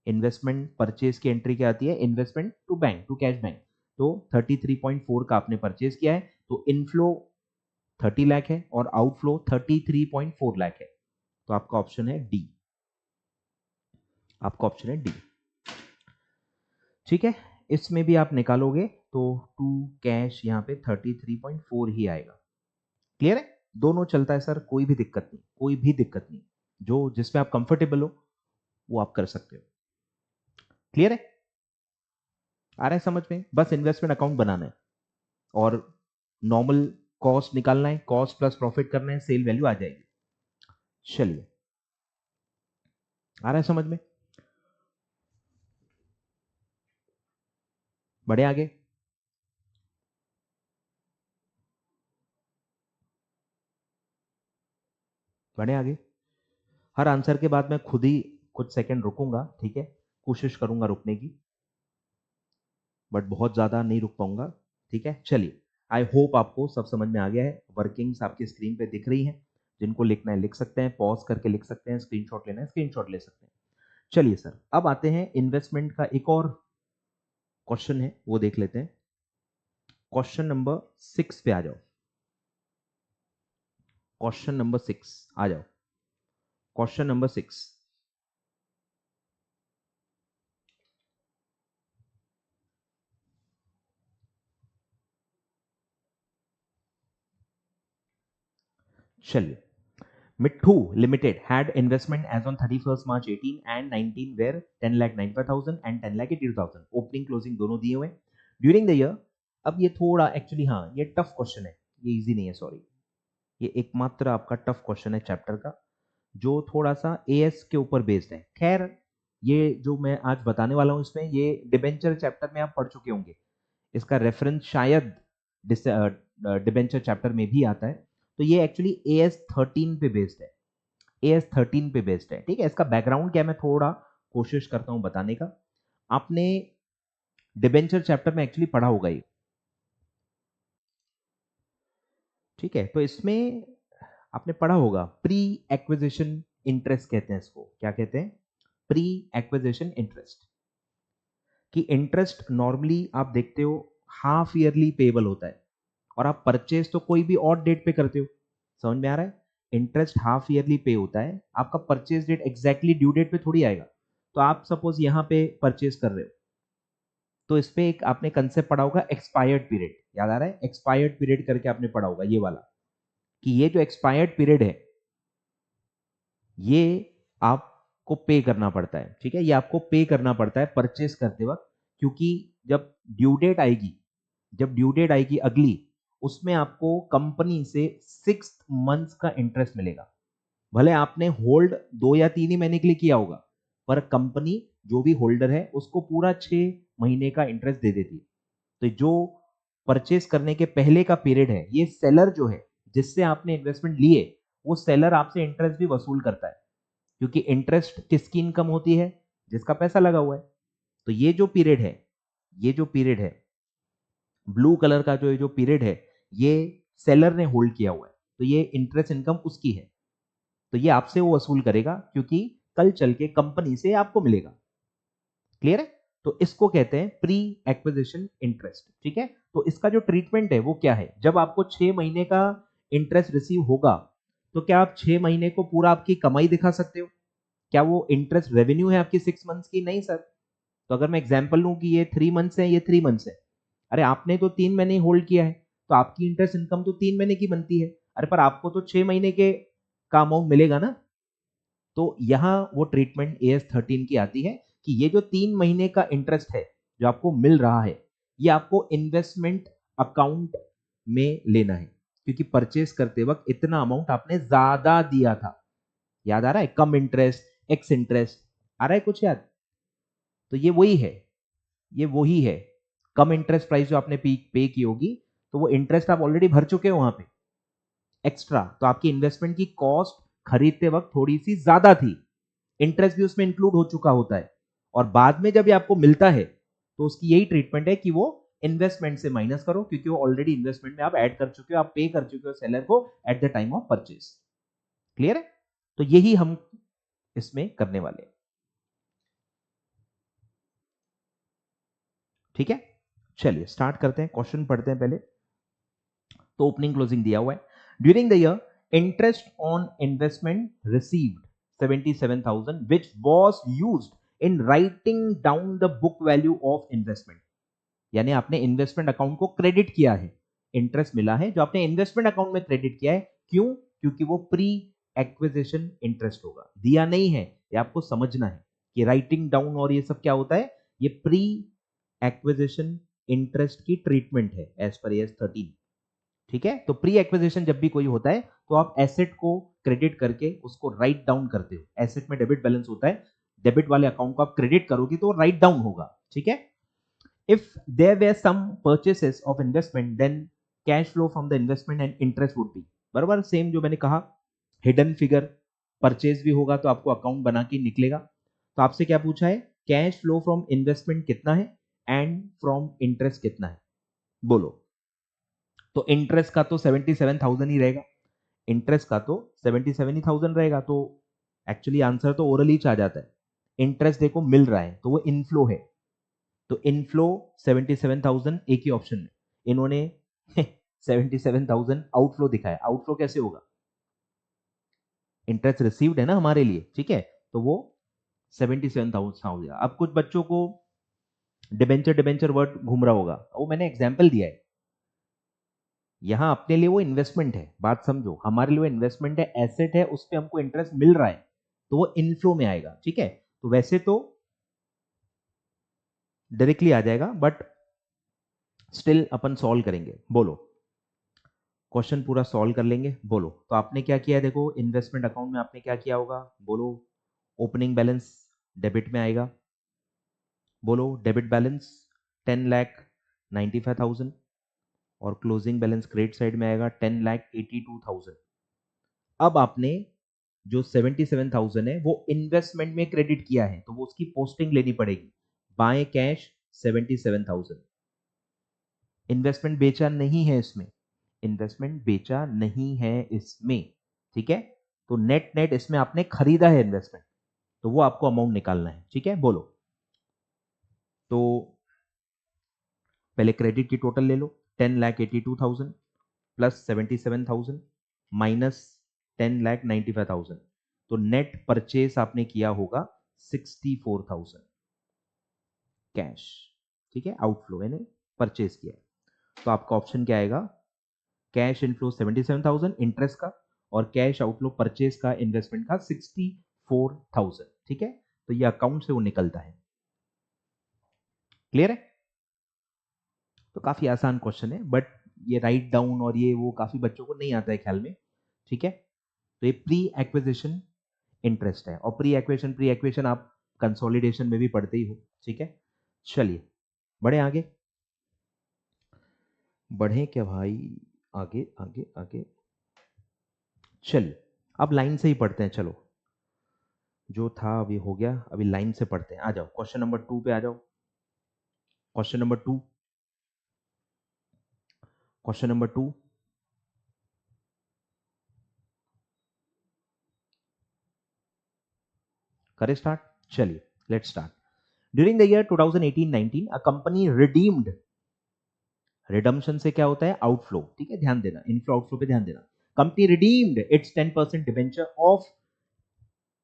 इन्वेस्टमेंट परचेज की एंट्री क्या आती है, investment to bank, to cash bank, तो 33.4 का आपने परचेज किया है, तो इनफ्लो 30 लाख है और आउटफ्लो 33.4 लाख है, तो आपका ऑप्शन है डी, आपका ऑप्शन है डी, ठीक है। इसमें भी आप निकालोगे तो टू कैश यहाँ पे 33.4 ही आएगा। क्लियर है, दोनों चलता है सर, कोई भी दिक्कत नहीं, कोई भी दिक्कत नहीं, जो जिसमें आप कंफर्टेबल हो वो आप कर सकते हो। क्लियर है, आ रहा है समझ में, बस इन्वेस्टमेंट अकाउंट बनाना है और नॉर्मल कॉस्ट निकालना है, कॉस्ट प्लस प्रॉफिट करना है, सेल वैल्यू आ जाएगी। चलिए, आ रहा है समझ में, बढ़े आगे। बढ़े आगे, हर आंसर के बाद मैं खुद ही कुछ सेकंड रुकूंगा, ठीक है, कोशिश करूंगा रुकने की, बट बहुत ज्यादा नहीं रुक पाऊंगा, ठीक है। चलिए, आई होप आपको सब समझ में आ गया है, वर्किंग्स आपकी स्क्रीन पे दिख रही हैं, जिनको लिखना है लिख सकते हैं, पॉज करके लिख सकते हैं, स्क्रीनशॉट लेना है स्क्रीनशॉट ले सकते हैं। चलिए सर, अब आते हैं इन्वेस्टमेंट का एक और क्वेश्चन है, वो देख लेते हैं। क्वेश्चन नंबर 6 पे आ जाओ, क्वेश्चन नंबर 6 आ जाओ, क्वेश्चन नंबर 6। चलिए, Mithu Limited had investment as on 31st March 18 and 19 where 10,95,000 and 10,82,000 opening closing दोनों दिए हुए ड्यूरिंग द ईयर। अब ये थोड़ा एक्चुअली, हाँ ये टफ क्वेश्चन है, ये इजी नहीं है, सॉरी, ये एकमात्र आपका टफ क्वेश्चन है चैप्टर का, जो थोड़ा सा एएस के ऊपर बेस्ड है। खैर, ये जो मैं आज बताने वाला हूँ इसमें, ये डिबेंचर चैप्टर में आप पढ़ चुके होंगे, इसका रेफरेंस शायद डिबेंचर चैप्टर में भी आता है, तो ये एक्चुअली एएस 13 पे बेस्ड है, एएस 13 पे बेस्ड है, ठीक है। इसका बैकग्राउंड क्या है मैं थोड़ा कोशिश करता हूं बताने का। आपने डिबेंचर चैप्टर में एक्चुअली पढ़ा होगा ये, ठीक है, तो इसमें आपने पढ़ा होगा प्री एक्विजिशन इंटरेस्ट कहते हैं इसको, क्या कहते हैं, प्री एक्विजिशन इंटरेस्ट। कि इंटरेस्ट नॉर्मली आप देखते हो हाफ ईयरली पेबल होता है, और आप परचेज तो कोई भी और डेट पे करते हो, समझ में आ रहा है, इंटरेस्ट हाफ ईयरली पे होता है, आपका purchase date exactly due date पे थोड़ी आएगा। तो आप सपोज यहां पे परचेज कर रहे हो, तो इस पे एक आपने कंसेप्ट पढ़ा होगा एक्सपायर्ड पीरियड, याद आ रहा है, एक्सपायर्ड पीरियड करके आपने पढ़ा होगा ये वाला, कि ये जो एक्सपायर्ड पीरियड है ये आपको पे करना पड़ता है, ठीक है, ये आपको पे करना पड़ता है परचेस करते वक्त, क्योंकि जब ड्यू डेट आएगी, जब ड्यू डेट आएगी अगली, उसमें आपको कंपनी से 6 मंथ्स का इंटरेस्ट मिलेगा। भले आपने होल्ड 2 या 3 ही महीने के लिए किया होगा, पर कंपनी जो भी होल्डर है उसको पूरा 6 महीने का इंटरेस्ट दे देती है। तो जो परचेस करने के पहले का पीरियड है, ये सेलर जो है जिससे आपने इन्वेस्टमेंट लिए, वो सेलर आपसे इंटरेस्ट भी वसूल करता है, क्योंकि इंटरेस्ट किसकी इनकम होती है, जिसका पैसा लगा हुआ है। तो ये जो पीरियड है, ये जो पीरियड है, ब्लू कलर का जो पीरियड है, ये सेलर ने होल्ड किया हुआ है, तो ये इंटरेस्ट इनकम उसकी है, तो ये आपसे वो वसूल करेगा, क्योंकि कल चल के कंपनी से आपको मिलेगा। क्लियर है, तो इसको कहते हैं प्री एक्विजिशन इंटरेस्ट, ठीक है। तो इसका जो ट्रीटमेंट है वो क्या है, जब आपको 6 महीने का इंटरेस्ट रिसीव होगा, तो क्या आप 6 महीने को पूरा आपकी कमाई दिखा सकते हो, क्या वो इंटरेस्ट रेवेन्यू है आपकी 6 मंथ्स की, नहीं सर। तो अगर मैं एग्जांपल लूं कि ये 3 मंथ्स है, ये 3 मंथ्स है, अरे आपने तो 3 महीने होल्ड किया है, तो आपकी इंटरेस्ट इनकम तो 3 महीने की बनती है, अरे पर आपको तो 6 महीने के का अमाउंट मिलेगा ना। तो यहां वो ट्रीटमेंट एएस 13 की आती है कि ये जो 3 महीने का इंटरेस्ट है जो आपको मिल रहा है, ये आपको इन्वेस्टमेंट अकाउंट में लेना है, क्योंकि परचेस करते वक्त इतना अमाउंट आपने ज्यादा दिया था। याद आ रहा है? कम इंटरेस्ट, एक्स इंटरेस्ट, आ रहा है कुछ याद? तो ये वही है, ये वही है। कम इंटरेस्ट प्राइस जो आपने पे की होगी, तो वो इंटरेस्ट आप ऑलरेडी भर चुके हो वहां पे एक्स्ट्रा, तो आपकी इन्वेस्टमेंट की कॉस्ट खरीदते वक्त थोड़ी सी ज्यादा थी, इंटरेस्ट भी उसमें इंक्लूड हो चुका होता है, और बाद में जब ये आपको मिलता है तो उसकी यही ट्रीटमेंट है कि वो इन्वेस्टमेंट से माइनस करो, क्योंकि वो ऑलरेडी इन्वेस्टमेंट में आप ऐड कर चुके हो, आप पे कर चुके हो सेलर को at the time of purchase. Clear है? तो यही हम इसमें करने वाले हैं। ठीक है, चलिए स्टार्ट करते हैं, क्वेश्चन पढ़ते हैं पहले। तो ओपनिंग क्लोजिंग दिया हुआ है। During the year interest on investment received 77,000 which was used in writing down the book value of investment। यानी आपने इन्वेस्टमेंट अकाउंट को क्रेडिट किया है, इंटरेस्ट मिला है जो आपने इन्वेस्टमेंट अकाउंट में क्रेडिट किया है। क्यों? क्योंकि वो प्री एक्विजिशन इंटरेस्ट होगा, दिया नहीं है, ये आपको समझना है कि राइटिंग डाउन और ये सब क्या होता है, ये प्री एक्विजिशन इंटरेस्ट की ट्रीटमेंट है एज पर एस 13। ठीक है, तो प्री एक्विजिशन जब भी कोई होता है तो आप एसेट को क्रेडिट करके उसको राइट डाउन करते हो। एसेट में डेबिट बैलेंस होता है, डेबिट वाले अकाउंट को आप क्रेडिट करोगे तो राइट डाउन होगा। ठीक है, if there were some purchases of investment then cash flow from the investment and interest would be, बराबर सेम जो मैंने कहा, हिडन फिगर, परचेज भी होगा तो आपको अकाउंट बना के निकलेगा। तो आपसे क्या पूछा है, कैश फ्लो फ्रॉम इन्वेस्टमेंट कितना है एंड फ्रॉम इंटरेस्ट कितना है, बोलो। तो इंटरेस्ट का तो 77,000 ही रहेगा, इंटरेस्ट का तो 77,000 रहेगा, तो एक्चुअली आंसर तो ओरल ही आ जाता है। इंटरेस्ट देखो मिल रहा है तो वो इनफ्लो है, तो इनफ्लो 77,000 एक ही ऑप्शन में, इन्होंने 77,000 आउटफ्लो दिखाया। आउटफ्लो कैसे होगा, इंटरेस्ट रिसीव्ड है ना हमारे लिए, ठीक है, तो वो 77,000 हो गया। अब कुछ बच्चों को डिबेंचर डिबेंचर वर्ड घूम रहा होगा, वो मैंने एग्जाम्पल दिया है, यहां अपने लिए वो इन्वेस्टमेंट है, बात समझो, हमारे लिए इन्वेस्टमेंट है, एसेट है, उस पर हमको इंटरेस्ट मिल रहा है, तो वो इनफ्लो में आएगा। ठीक है, तो वैसे तो डायरेक्टली आ जाएगा, बट स्टिल अपन सॉल्व करेंगे। बोलो, क्वेश्चन पूरा सॉल्व कर लेंगे। बोलो, तो आपने क्या किया है, देखो इन्वेस्टमेंट अकाउंट में आपने क्या किया होगा, बोलो। ओपनिंग बैलेंस डेबिट में आएगा, बोलो डेबिट बैलेंस 10,95,000, और क्लोजिंग बैलेंस क्रेडिट साइड में आएगा 10,82,000। अब आपने जो 77,000 है वो इन्वेस्टमेंट में क्रेडिट किया है, तो वो उसकी पोस्टिंग लेनी पड़ेगी, बाय कैश 77,000। इन्वेस्टमेंट बेचा नहीं है इसमें, इन्वेस्टमेंट बेचा नहीं है इसमें, ठीक है, तो नेट नेट इसमें आपने खरीदा है इन्वेस्टमेंट, तो वो आपको अमाउंट निकालना है। ठीक है, बोलो, तो पहले क्रेडिट की टोटल ले लो, 10,82,000 प्लस 77,000 माइनस 10,95,000, तो नेट परचेस आपने किया होगा 64,000 कैश। ठीक है, आउटफ्लो यानी परचेस किया है, तो आपका ऑप्शन क्या आएगा, कैश इनफ्लो 77,000 इंटरेस्ट का, और कैश आउटफ्लो परचेस का इन्वेस्टमेंट का 64,000। ठीक है, तो ये अकाउंट से वो निकलता है। क्लियर है? तो काफी आसान क्वेश्चन है, बट ये राइट डाउन और ये वो काफी बच्चों को नहीं आता है ख्याल में। ठीक है, तो ये प्री एक्विजिशन इंटरेस्ट है, और प्री एक्विजिशन आप कंसोलिडेशन में भी पढ़ते ही हो। ठीक है, चलिए बढ़े आगे, बढ़े क्या भाई, आगे आगे आगे, चलिए अब लाइन से ही पढ़ते हैं। चलो, जो था अभी हो गया, अभी लाइन से पढ़ते हैं। आ जाओ क्वेश्चन नंबर 2 पे आ जाओ। क्वेश्चन नंबर 2, क्वेश्चन नंबर 2, करें स्टार्ट? चलिए let's start. During the year 2018-19 a company redeemed, redemption से क्या होता है, आउटफ्लो। ठीक है, ध्यान देना, इनफ्लो आउटफ्लो पे ध्यान देना। Company redeemed its 10% debenture of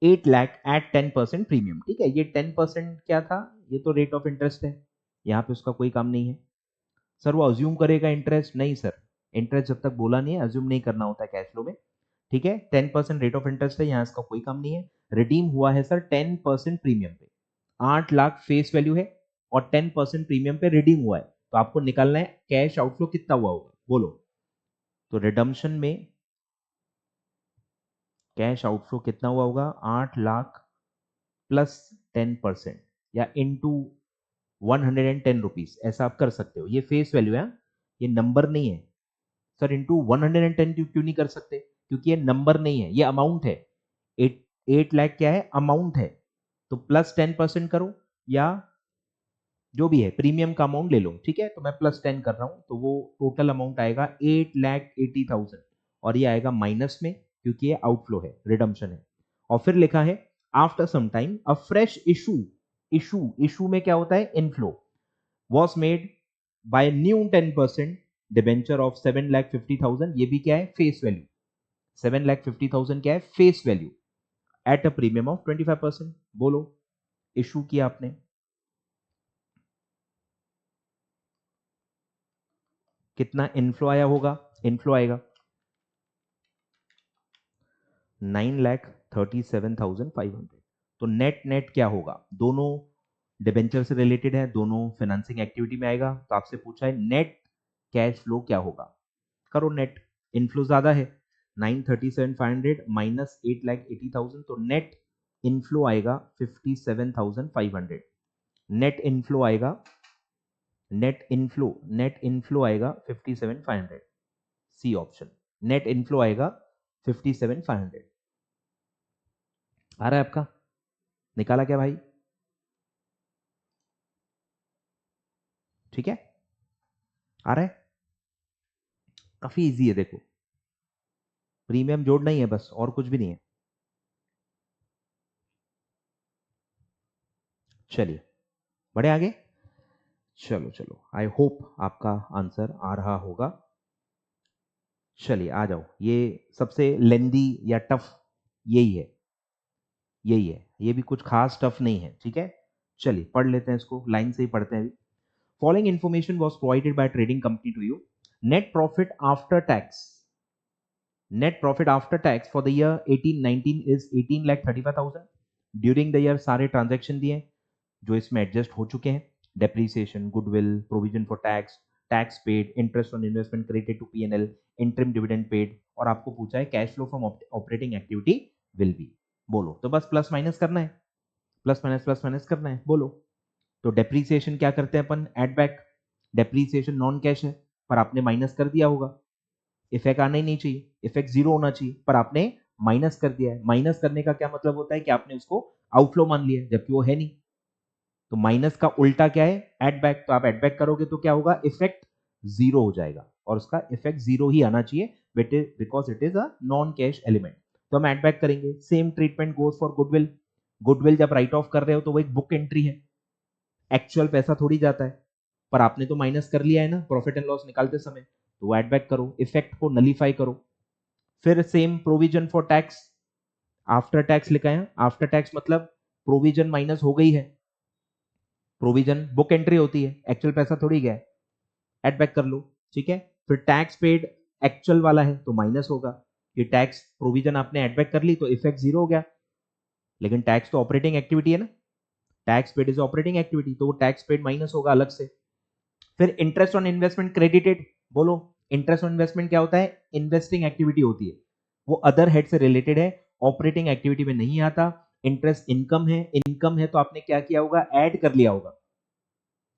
8 lakh at 10% premium. ठीक है, ये 10% क्या था, ये तो रेट ऑफ इंटरेस्ट है, यहाँ पे उसका कोई काम नहीं है। सर वो अज्यूम करेगा इंटरेस्ट, नहीं सर, इंटरेस्ट जब तक बोला नहीं है अज्यूम नहीं करना होता है कैश फ्लो में। ठीक है, 10% रेट ऑफ इंटरेस्ट है, यहाँ इसका कोई काम नहीं है। रिडीम हुआ है सर 10% प्रीमियम पे। 8 लाख फेस वैल्यू है और 10% प्रीमियम पे रिडीम हुआ है, तो आपको निकालना है कैश आउटफ्लो कितना हुआ होगा, बोलो। तो रिडम्पशन में कैश आउटफ्लो कितना हुआ होगा, 8 लाख प्लस 10% या इनटू 110 रुपीज, ऐसा आप कर सकते हो। ये फेस वैल्यू है, ये नंबर नहीं है। सर इंटू 110 क्यों नहीं कर सकते, क्योंकि ये नंबर नहीं है, ये अमाउंट है। 8 लाख क्या है, अमाउंट है, तो प्लस 10% करो या जो भी है प्रीमियम का अमाउंट ले लो, ठीक है। तो मैं प्लस 10 कर रहा हूं, तो वो टोटल अमाउंट आएगा 8,80,000 और ये आएगा माइनस में, क्योंकि ये आउटफ्लो है, रिडम्पशन है। और फिर लिखा है after some time a fresh issue में क्या होता है, inflow was made by new 10% debenture of 7,50,000, ये भी क्या है, फेस वैल्यू। 7,50,000 क्या है, face value at a premium of 25%। बोलो, इशू किया आपने, कितना इनफ्लो आया होगा, इनफ्लो आएगा 9,37,500। तो नेट नेट क्या होगा, दोनों डिबेंचर से रिलेटेड है, दोनों फाइनेंसिंग एक्टिविटी में आएगा, तो आपसे पूछा है नेट कैश फ्लो क्या होगा, करो नेट। इनफ्लो ज्यादा है, 9,37,500 माइनस 8,80,000, तो नेट इनफ्लो आएगा 57,500। नेट इनफ्लो आएगा, नेट इनफ्लो आएगा 57,500, सी ऑप्शन। नेट इनफ्लो आएगा 57,500। आ रहा है आपका, निकाला क्या भाई, ठीक है, आ रहा है, काफी इजी है, देखो प्रीमियम जोड़ना ही है बस, और कुछ भी नहीं है। चलिए बढ़े आगे, चलो चलो, आई होप आपका आंसर आ रहा होगा। चलिए आ जाओ, ये सबसे लेंदी या टफ यही है, यही है, ये भी कुछ खास टफ नहीं है, ठीक है। चलिए पढ़ लेते हैं इसको, लाइन से ही पढ़ते हैं अभी। Following information was provided by trading company to you. Net profit after tax, net profit after tax for the year 18-19 is 18,35,000। During the year सारे ट्रांजेक्शन दिए जो इसमें एडजस्ट हो चुके हैं, depreciation, goodwill, provision for tax, tax paid, interest on investment credited to PNL, interim dividend paid, और आपको पूछा है cash flow from operating activity will be. बोलो, तो बस प्लस माइनस करना है, प्लस माइनस करना है, बोलो। तो डेप्रीसिएशन क्या करते हैं अपन, add back. Depreciation non cash है, पर आपने माइनस कर दिया होगा, इफेक्ट आना ही नहीं चाहिए, इफेक्ट जीरो होना चाहिए, पर आपने माइनस कर दिया है। माइनस करने का क्या मतलब होता है कि आपने उसको आउटफ्लो मान लिया, जबकि वो है नहीं। तो माइनस का उल्टा क्या है, एड बैक। तो आप एड बैक करोगे तो क्या होगा, इफेक्ट जीरो हो जाएगा, और उसका इफेक्ट जीरो ही आना चाहिए, because it is a non cash element. तो हम एड बैक करेंगे। Same treatment goes for goodwill. Goodwill जब राइट ऑफ कर रहे हो तो वो एक बुक एंट्री है, एक्चुअल पैसा थोड़ी जाता है, पर आपने तो माइनस कर लिया है ना प्रॉफिट एंड लॉस निकालते समय, तो एड बैक करो, इफेक्ट को नलीफाई करो। फिर same provision for tax, after tax लिखा है, आफ्टर टैक्स मतलब प्रोविजन माइनस हो गई है, प्रोविजन बुक एंट्री होती है, एक्चुअल पैसा थोड़ी गया, एड बैक कर लो, ठीक है। फिर टैक्स पेड एक्चुअल वाला है तो माइनस होगा, कि टैक्स प्रोविजन आपने एड बैक कर ली तो इफेक्ट जीरो हो गया, लेकिन टैक्स तो ऑपरेटिंग एक्टिविटी है ना, tax paid is operating activity, तो वो टैक्स पेड माइनस होगा अलग से। फिर इंटरेस्ट ऑन इन्वेस्टमेंट क्रेडिटेड, बोलो इंटरेस्ट ऑन इन्वेस्टमेंट क्या होता है, इन्वेस्टिंग एक्टिविटी होती है, वो अदर हेड से रिलेटेड है, ऑपरेटिंग एक्टिविटी में नहीं आता। इंटरेस्ट इनकम है, इनकम है तो आपने क्या किया होगा, ऐड कर लिया होगा,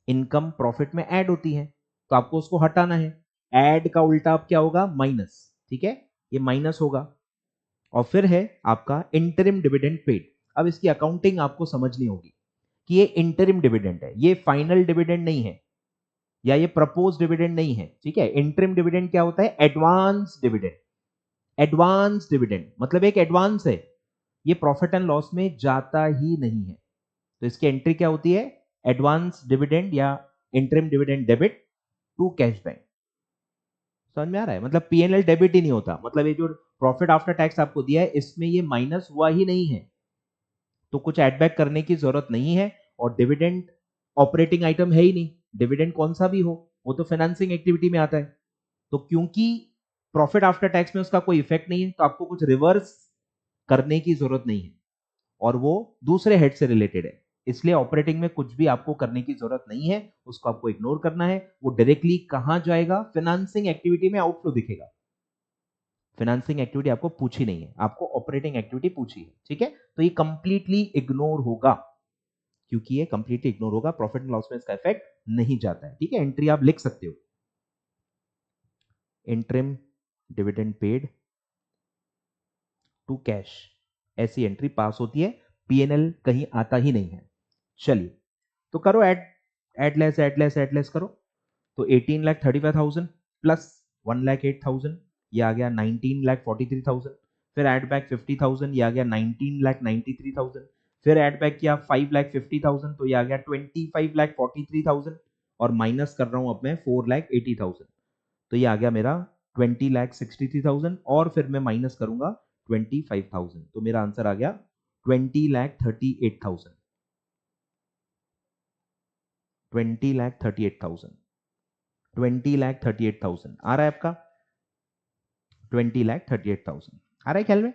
इनकम प्रॉफिट में ऐड होती है, तो आपको उसको हटाना है, ऐड का उल्टा अब क्या होगा, माइनस, ठीक है, ये माइनस होगा। और फिर है आपका इंटरिम डिविडेंड पेड। अब इसकी अकाउंटिंग आपको समझनी होगी कि ये इंटरिम डिविडेंड है, ये फाइनल डिविडेंड नहीं है, या ये प्रपोज डिविडेंड नहीं है, ठीक है। इंटरिम डिविडेंड क्या होता है, एडवांस डिविडेंड। एडवांस डिविडेंड मतलब एक एडवांस है, ये प्रॉफिट एंड लॉस में जाता ही नहीं है, तो इसकी एंट्री क्या होती है, एडवांस डिविडेंड या interim dividend debit to cash bank. समझ में आ रहा है, मतलब पीएनएल डेबिट ही नहीं होता, मतलब ये जो प्रॉफिट आफ्टर टैक्स आपको दिया है इसमें ये माइनस हुआ ही नहीं है, तो कुछ एड बैक करने की जरूरत नहीं है। और डिविडेंड ऑपरेटिंग आइटम है ही नहीं, डिविडेंड कौन सा भी हो वो तो फाइनेंसिंग एक्टिविटी में आता है, तो क्योंकि प्रॉफिट आफ्टर टैक्स में उसका कोई इफेक्ट नहीं है, तो आपको कुछ रिवर्स करने की जरूरत नहीं है, और वो दूसरे हेड से रिलेटेड है। इसलिए ऑपरेटिंग में कुछ भी आपको करने की जरूरत नहीं है, उसको आपको इग्नोर करना है। वो डायरेक्टली कहां जाएगा? फाइनेंसिंग एक्टिविटी में आउटफ्लो दिखेगा। फाइनेंसिंग एक्टिविटी आपको पूछी नहीं है, आपको ऑपरेटिंग एक्टिविटी पूछी है, ठीक है? तो ये कंप्लीटली इग्नोर होगा, क्योंकि ये कंप्लीटली इग्नोर होगा, प्रॉफिट एंड लॉस में इसका इफेक्ट नहीं जाता है, ठीक है? एंट्री आप लिख सकते हो, interim dividend paid to cash, ऐसी एंट्री पास होती है, पीएनएल कहीं आता ही नहीं है। चलिए, तो करो एड लेस करो। तो 18,35,000 प्लस 1,08,000, ये आ गया 19,43,000। फिर एड बैक 50,000, ये आ गया 19,93,000। फिर एड बैक किया 5,50,000, तो ये आ गया 25,43,000। और माइनस कर रहा हूं अब मैं 4,80,000, तो ये आ गया मेरा 20,63,000। और फिर मैं माइनस करूंगा 25,000, तो मेरा आंसर आ गया 20,38,000। 20,38,000 20,38,000 आ रहा है आपका? 20,38,000 आ रहा है ख्याल में?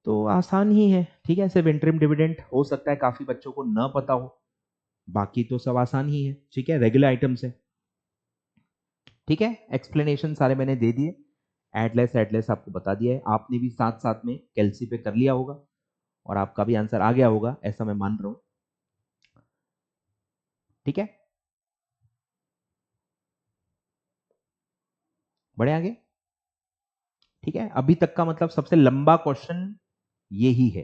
तो आसान ही है, ठीक है? सिर्फ इंटरिम डिविडेंड हो सकता है काफी बच्चों को ना पता हो, बाकी तो सब आसान ही है, ठीक है? रेगुलर आइटम से, ठीक है? एक्सप्लेनेशन सारे मैंने दे दिए, एडलेस आपको बता दिया है, आपने भी साथ साथ में कैलसी पे कर लिया होगा और आपका भी आंसर आ गया होगा, ऐसा मैं मान रहा हूं, ठीक है? बढ़े आगे, ठीक है? अभी तक का मतलब सबसे लंबा क्वेश्चन यही है।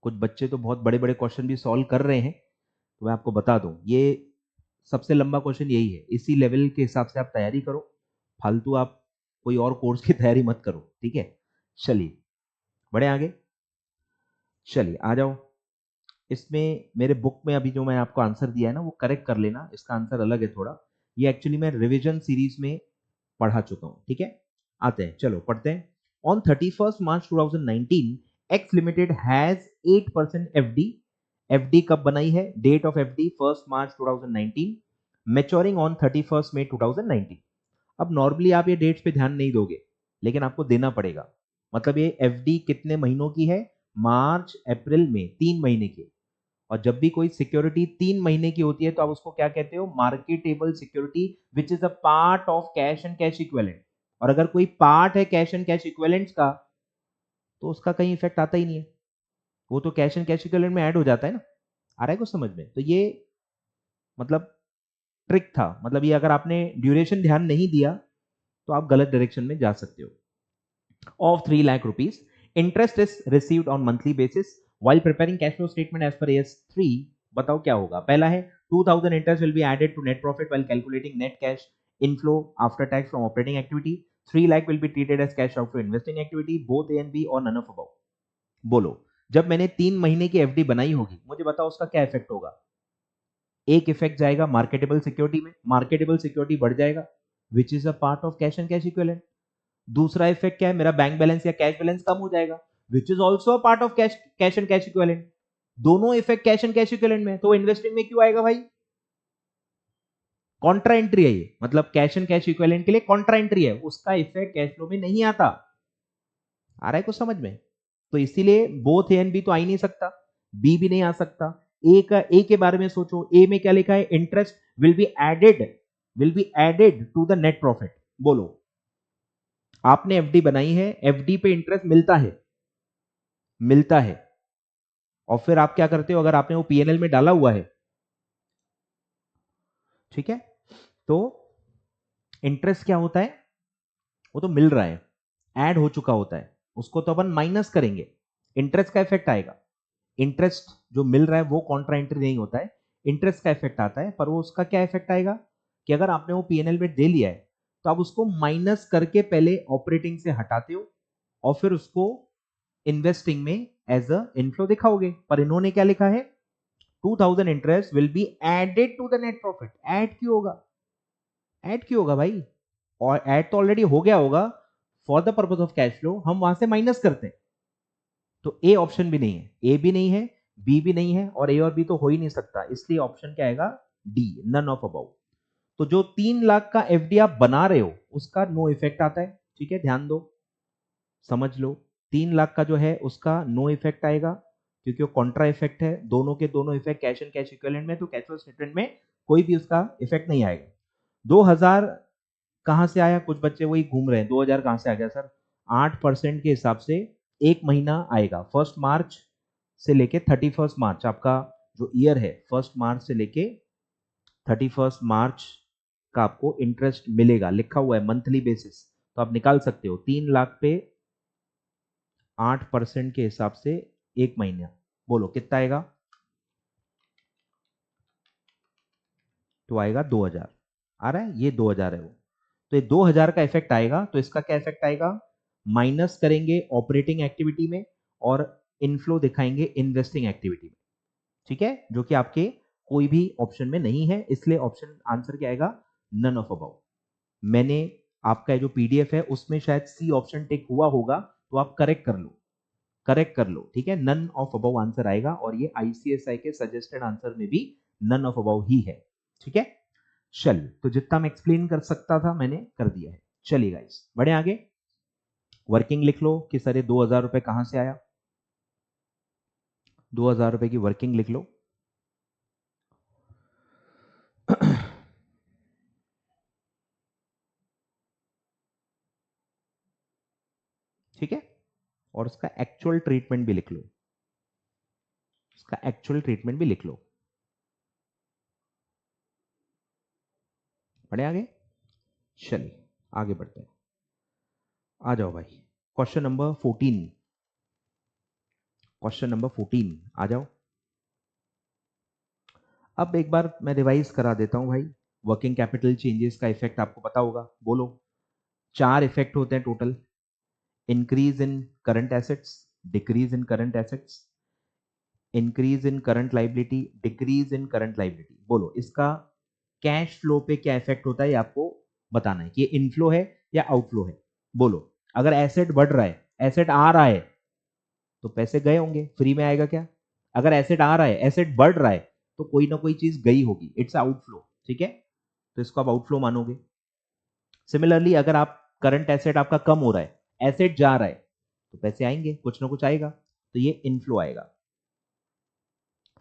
कुछ बच्चे तो बहुत बड़े बड़े क्वेश्चन भी सॉल्व कर रहे हैं, तो मैं आपको बता दूं, ये सबसे लंबा क्वेश्चन यही है। इसी लेवल के हिसाब से आप तैयारी करो, फालतू आप कोई और कोर्स की तैयारी मत करो, ठीक है? चलिए, बढ़े आगे, चलिए आ जाओ। इसमें मेरे बुक में अभी जो मैं आपको आंसर दिया है ना, वो करेक्ट कर लेना, इसका आंसर अलग है थोड़ा। ये एक्चुअली मैं रिवीजन सीरीज में पढ़ा चुका हूं, ठीक है? आते हैं, चलो पढ़ते हैं। On 31st March 2019, X limited has 8% FD. FD कब बनाई है? Date of FD 1 March 2019, maturing on 31 May 2019। अब नॉर्मली आप ये डेट्स पे ध्यान नहीं दोगे, लेकिन आपको देना पड़ेगा। मतलब ये एफडी कितने महीनों की है? मार्च अप्रैल में, 3 महीने की। और जब भी कोई सिक्योरिटी 3 महीने की होती है, तो आप उसको क्या कहते हो? Marketable security, which is a part of cash and cash equivalent. और अगर कोई पार्ट है कैश एंड कैश इक्विवेलेंट्स का, तो उसका कहीं इफेक्ट आता ही नहीं है, वो तो कैश एंड कैश इक्विवेलेंट में ऐड हो जाता है ना। आ रहा है कुछ समझ में? तो ये मतलब ट्रिक था, मतलब ये अगर आपने ड्यूरेशन ध्यान नहीं दिया, तो आप गलत डायरेक्शन में जा सकते हो। Of 3 lakh rupees, interest is received on monthly basis while preparing cash flow statement as per AS3। बताओ क्या होगा? पहला है 2,000 interest will be added to net profit while calculating net cash inflow after tax from operating activity। 3 lakh will be treated as cash outflow investing activity, both A and B or none of above। बोलो, जब मैंने 3 महीने की FD बनाई होगी, मुझे बताओ उसका क्या इफेक्ट होगा? एक इफेक्ट जाएगा मार्केटेबल सिक्योरिटी में, मार्केटेबल सिक्योरिटी बढ़ जाएगा, which is a part of cash and cash equivalent. दूसरा इफेक्ट क्या है? मेरा बैंक बैलेंस या कैश बैलेंस कम हो जाएगा, which is also a part of cash and cash equivalent. दोनों effect cash and cash equivalent में, तो इन्वेस्टिंग में क्यों आएगा भाई? कॉन्ट्रा एंट्री है ये, मतलब कैश एंड कैश इक्विवेलेंट के लिए कॉन्ट्रा एंट्री है, उसका इफेक्ट कैश फ्लो में नहीं आता। आ रहा है कुछ समझ में? तो इसीलिए बोथ ए एंड बी तो आ ही नहीं सकता, बी भी नहीं आ सकता। ए के बारे में सोचो, ए में क्या लिखा है? Interest will be added to the net profit. बोलो, आपने एफडी बनाई है, एफडी पे इंटरेस्ट मिलता है, और फिर आप क्या करते हो? अगर आपने वो पीएनएल में डाला हुआ है, ठीक है, तो इंटरेस्ट क्या होता है? वो तो मिल रहा है, ऐड हो चुका होता है, उसको तो अपन माइनस करेंगे, इंटरेस्ट का इफेक्ट आएगा। इंटरेस्ट जो मिल रहा है वो कॉन्ट्रा एंट्री नहीं होता है, इंटरेस्ट का इफेक्ट आता है। पर वो उसका क्या इफेक्ट आएगा कि अगर आपने वो पीएनएल में दे लिया है, तो आप उसको माइनस करके पहले ऑपरेटिंग से हटाते हो, और फिर उसको इन्वेस्टिंग में एज अ इनफ्लो दिखाओगे। पर इन्होंने क्या लिखा है? 2,000 interest will be added to the net profit. Add क्यों होगा? ऐड क्यों होगा भाई? और ऐड तो ऑलरेडी हो गया होगा, for the purpose of cash flow हम वहां से माइनस करते हैं। तो ए ऑप्शन भी नहीं है, ए भी नहीं है, बी भी नहीं है, और ए और बी तो हो ही नहीं सकता, इसलिए ऑप्शन क्या आएगा? D, none of above. तो जो 3 लाख का एफडी आप बना रहे हो, उसका नो इफेक्ट आता है, ठीक है? ध्यान दो, समझ लो, 3 लाख का जो है उसका नो इफेक्ट आएगा, क्योंकि वो कॉन्ट्रा इफेक्ट है, दोनों के दोनों effect cash and cash equivalent में, तो कैश फ्लो स्टेटमेंट में कोई भी उसका इफेक्ट नहीं आएगा। 2000 कहां से आया, कुछ बच्चे वही घूम रहे हैं 2000 कहां से आ गया सर, 8% के हिसाब से एक महीना आएगा, 1 मार्च से लेके 31 मार्च, आपका जो ईयर है 1 मार्च से लेके 31 मार्च का आपको इंटरेस्ट मिलेगा, लिखा हुआ है मंथली बेसिस, तो आप निकाल सकते हो 3 लाख पे 8% के हिसाब से एक महीना, बोलो कितना आएगा, तो आएगा 2000, आ रहा है, ये 2000 है वो, तो ये 2000 का इफेक्ट आएगा, तो इसका क्या इफेक्ट आएगा, माइनस करेंगे ऑपरेटिंग एक्टिविटी में और इनफ्लो दिखाएंगे इन्वेस्टिंग एक्टिविटी में, ठीक है, जो कि आपके कोई भी ऑप्शन में नहीं है, इसलिए ऑप्शन आंसर क्या आएगा, नन ऑफ अबव। मैंने आपका जो पीडीएफ है उसमें शायद सी ऑप्शन टिक हुआ होगा, तो आप करेक्ट कर लो, करेक्ट कर लो, ठीक है, नन ऑफ अबव आंसर आएगा, और ये आईसीएसआई के सजेस्टेड आंसर में भी नन ऑफ अबव ही है, ठीक है। चलिए, तो जितना मैं एक्सप्लेन कर सकता था मैंने कर दिया है। चलिए गाइस, बढ़े आगे, वर्किंग लिख लो कि सर 2000 रुपए कहां से आया, 2000 रुपए की वर्किंग लिख लो। ठीक है, और उसका एक्चुअल ट्रीटमेंट भी लिख लो, उसका एक्चुअल ट्रीटमेंट भी लिख लो। बढ़े आगे, चलिए आगे बढ़ते हैं, आ जाओ भाई, क्वेश्चन नंबर 14, क्वेश्चन नंबर 14 आ जाओ। अब एक बार मैं रिवाइज करा देता हूं भाई, वर्किंग कैपिटल चेंजेस का इफेक्ट आपको पता होगा, बोलो 4 इफेक्ट होते हैं total, increase in current assets, decrease in current assets, increase in current liability, decrease in current liability. बोलो इसका कैश फ्लो पे क्या इफेक्ट होता है, ये आपको बताना है कि ये इनफ्लो है या आउटफ्लो है। बोलो, अगर एसेट बढ़ रहा है, एसेट आ रहा है, तो पैसे गए होंगे, फ्री में आएगा क्या, अगर एसेट आ रहा है, एसेट बढ़ रहा है, तो कोई ना कोई चीज गई होगी, इट्स आउटफ्लो, ठीक है, तो इसको आप आउटफ्लो मानोगे। सिमिलरली अगर आप करंट एसेट आपका कम हो रहा है, एसेट जा रहा है, तो पैसे आएंगे, कुछ ना कुछ आएगा, तो ये इनफ्लो आएगा।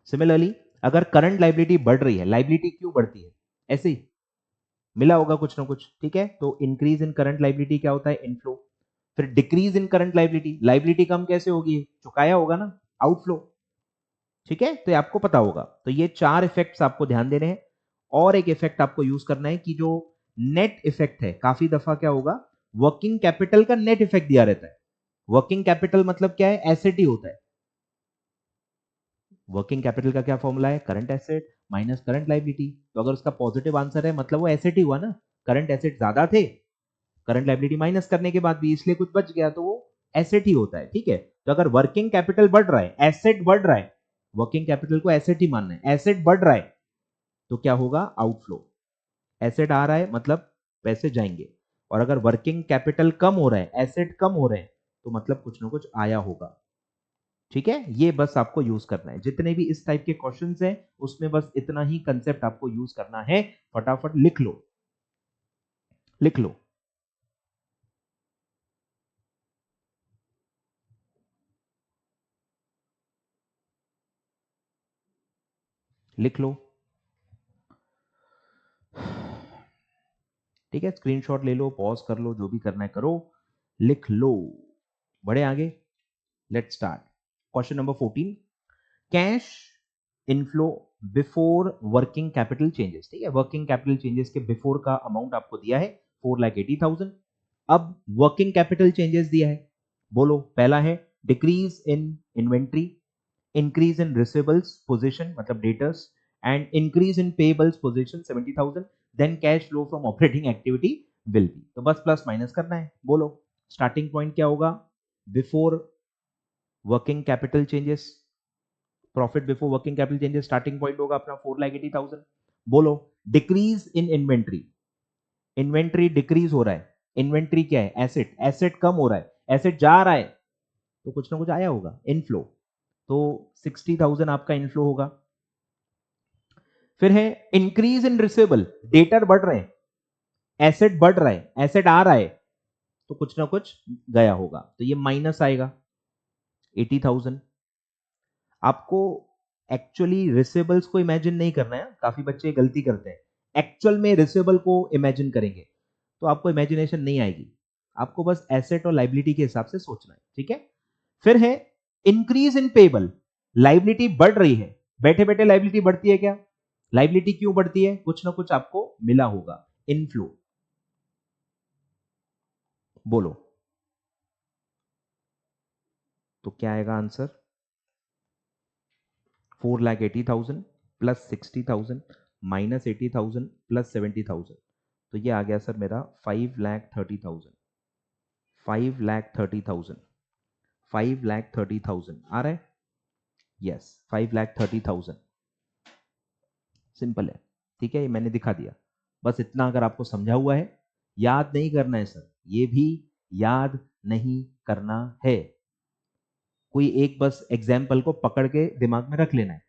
सिमिलरली अगर करंट लाइबिलिटी बढ़ रही है, लाइबिलिटी क्यों बढ़ती है, ऐसे ही मिला होगा कुछ ना कुछ, ठीक है, तो इंक्रीज इन करंट लाइबिलिटी क्या होता है, इनफ्लो। फिर decrease in current liability, liability कम कैसे होगी, चुकाया होगा ना, आउटफ्लो, ठीक है, तो ये आपको पता होगा। तो ये 4 इफेक्ट्स आपको ध्यान देने हैं, और एक इफेक्ट आपको यूज करना है कि जो नेट इफेक्ट है, काफी दफा क्या होगा, वर्किंग कैपिटल का नेट इफेक्ट दिया रहता है। वर्किंग कैपिटल मतलब क्या है, एसेट ही होता है। वर्किंग कैपिटल का क्या फॉर्मूला है, current asset minus current liability, तो अगर उसका पॉजिटिव आंसर है मतलब वो एसेट ही हुआ ना, करंट एसेट ज्यादा थे, करंट लाइबिलिटी माइनस करने के बाद भी इसलिए कुछ बच गया, तो वो एसेट ही होता है, ठीक है। तो अगर वर्किंग कैपिटल बढ़ रहा है, एसेट बढ़ रहा है, वर्किंग कैपिटल को एसेट ही मानना है, एसेट बढ़ रहा है, तो क्या होगा, आउटफ्लो, एसेट आ रहा है मतलब पैसे जाएंगे, और अगर वर्किंग कैपिटल कम हो रहा है, एसेट कम हो रहे हैं, तो मतलब कुछ ना कुछ आया होगा, ठीक है। ये बस आपको यूज करना है, जितने भी इस टाइप के क्वेश्चंस हैं उसमें बस इतना ही कंसेप्ट आपको यूज करना है, फटाफट लिख लो, लिख लो, लिख लो, ठीक है, स्क्रीनशॉट ले लो, पॉज कर लो, जो भी करना है करो, लिख लो। बढ़े आगे, let start, question number 14, cash inflow before working capital changes, ठीक है, वर्किंग कैपिटल चेंजेस के बिफोर का अमाउंट आपको दिया है 4,80,000। अब वर्किंग कैपिटल चेंजेस दिया है, बोलो पहला है decrease in inventory, increase in receivables position मतलब debtors, and increase in payables position 70,000, then cash flow from operating activity will be, तो बस प्लस माइनस करना है। बोलो स्टार्टिंग पॉइंट क्या होगा, before working capital changes, profit before working capital changes starting point होगा अपना 4,80,000। बोलो decrease in inventory, inventory decrease हो रहा है, इन्वेंट्री क्या है, एसेट, एसेट कम हो रहा है, एसेट जा रहा है, तो कुछ ना कुछ आया होगा, इनफ्लो, तो 60,000 आपका इनफ्लो होगा। फिर है इंक्रीज इन रिसीवेबल, डेटर बढ़ रहे हैं, एसेट बढ़ रहा है, एसेट आ रहा है, तो कुछ ना कुछ गया होगा, तो ये माइनस आएगा 80,000। आपको एक्चुअली रिसीवेबल्स को इमेजिन नहीं करना है, काफी बच्चे गलती करते हैं, एक्चुअल में रिसीवेबल को इमेजिन करेंगे तो आपको इमेजिनेशन नहीं आएगी, आपको बस एसेट और लाइबिलिटी के हिसाब से सोचना है, ठीक है। फिर है इंक्रीज इन पेबल, लाइबिलिटी बढ़ रही है, बैठे बैठे लाइबिलिटी बढ़ती है क्या, लाइबिलिटी क्यों बढ़ती है, कुछ ना कुछ आपको मिला होगा, इनफ्लो, बोलो तो क्या आएगा आंसर, 4,80,000 प्लस 60,000 माइनस 80,000 प्लस 70,000, तो ये आ गया सर मेरा 5,30,000, 5,30,000, 5,30,000 आ रहा है, यस 5,30,000, सिंपल है, ठीक है, ये मैंने दिखा दिया, बस इतना अगर आपको समझा हुआ है, याद नहीं करना है सर, ये भी याद नहीं करना है, कोई एक बस एग्जाम्पल को पकड़ के दिमाग में रख लेना है।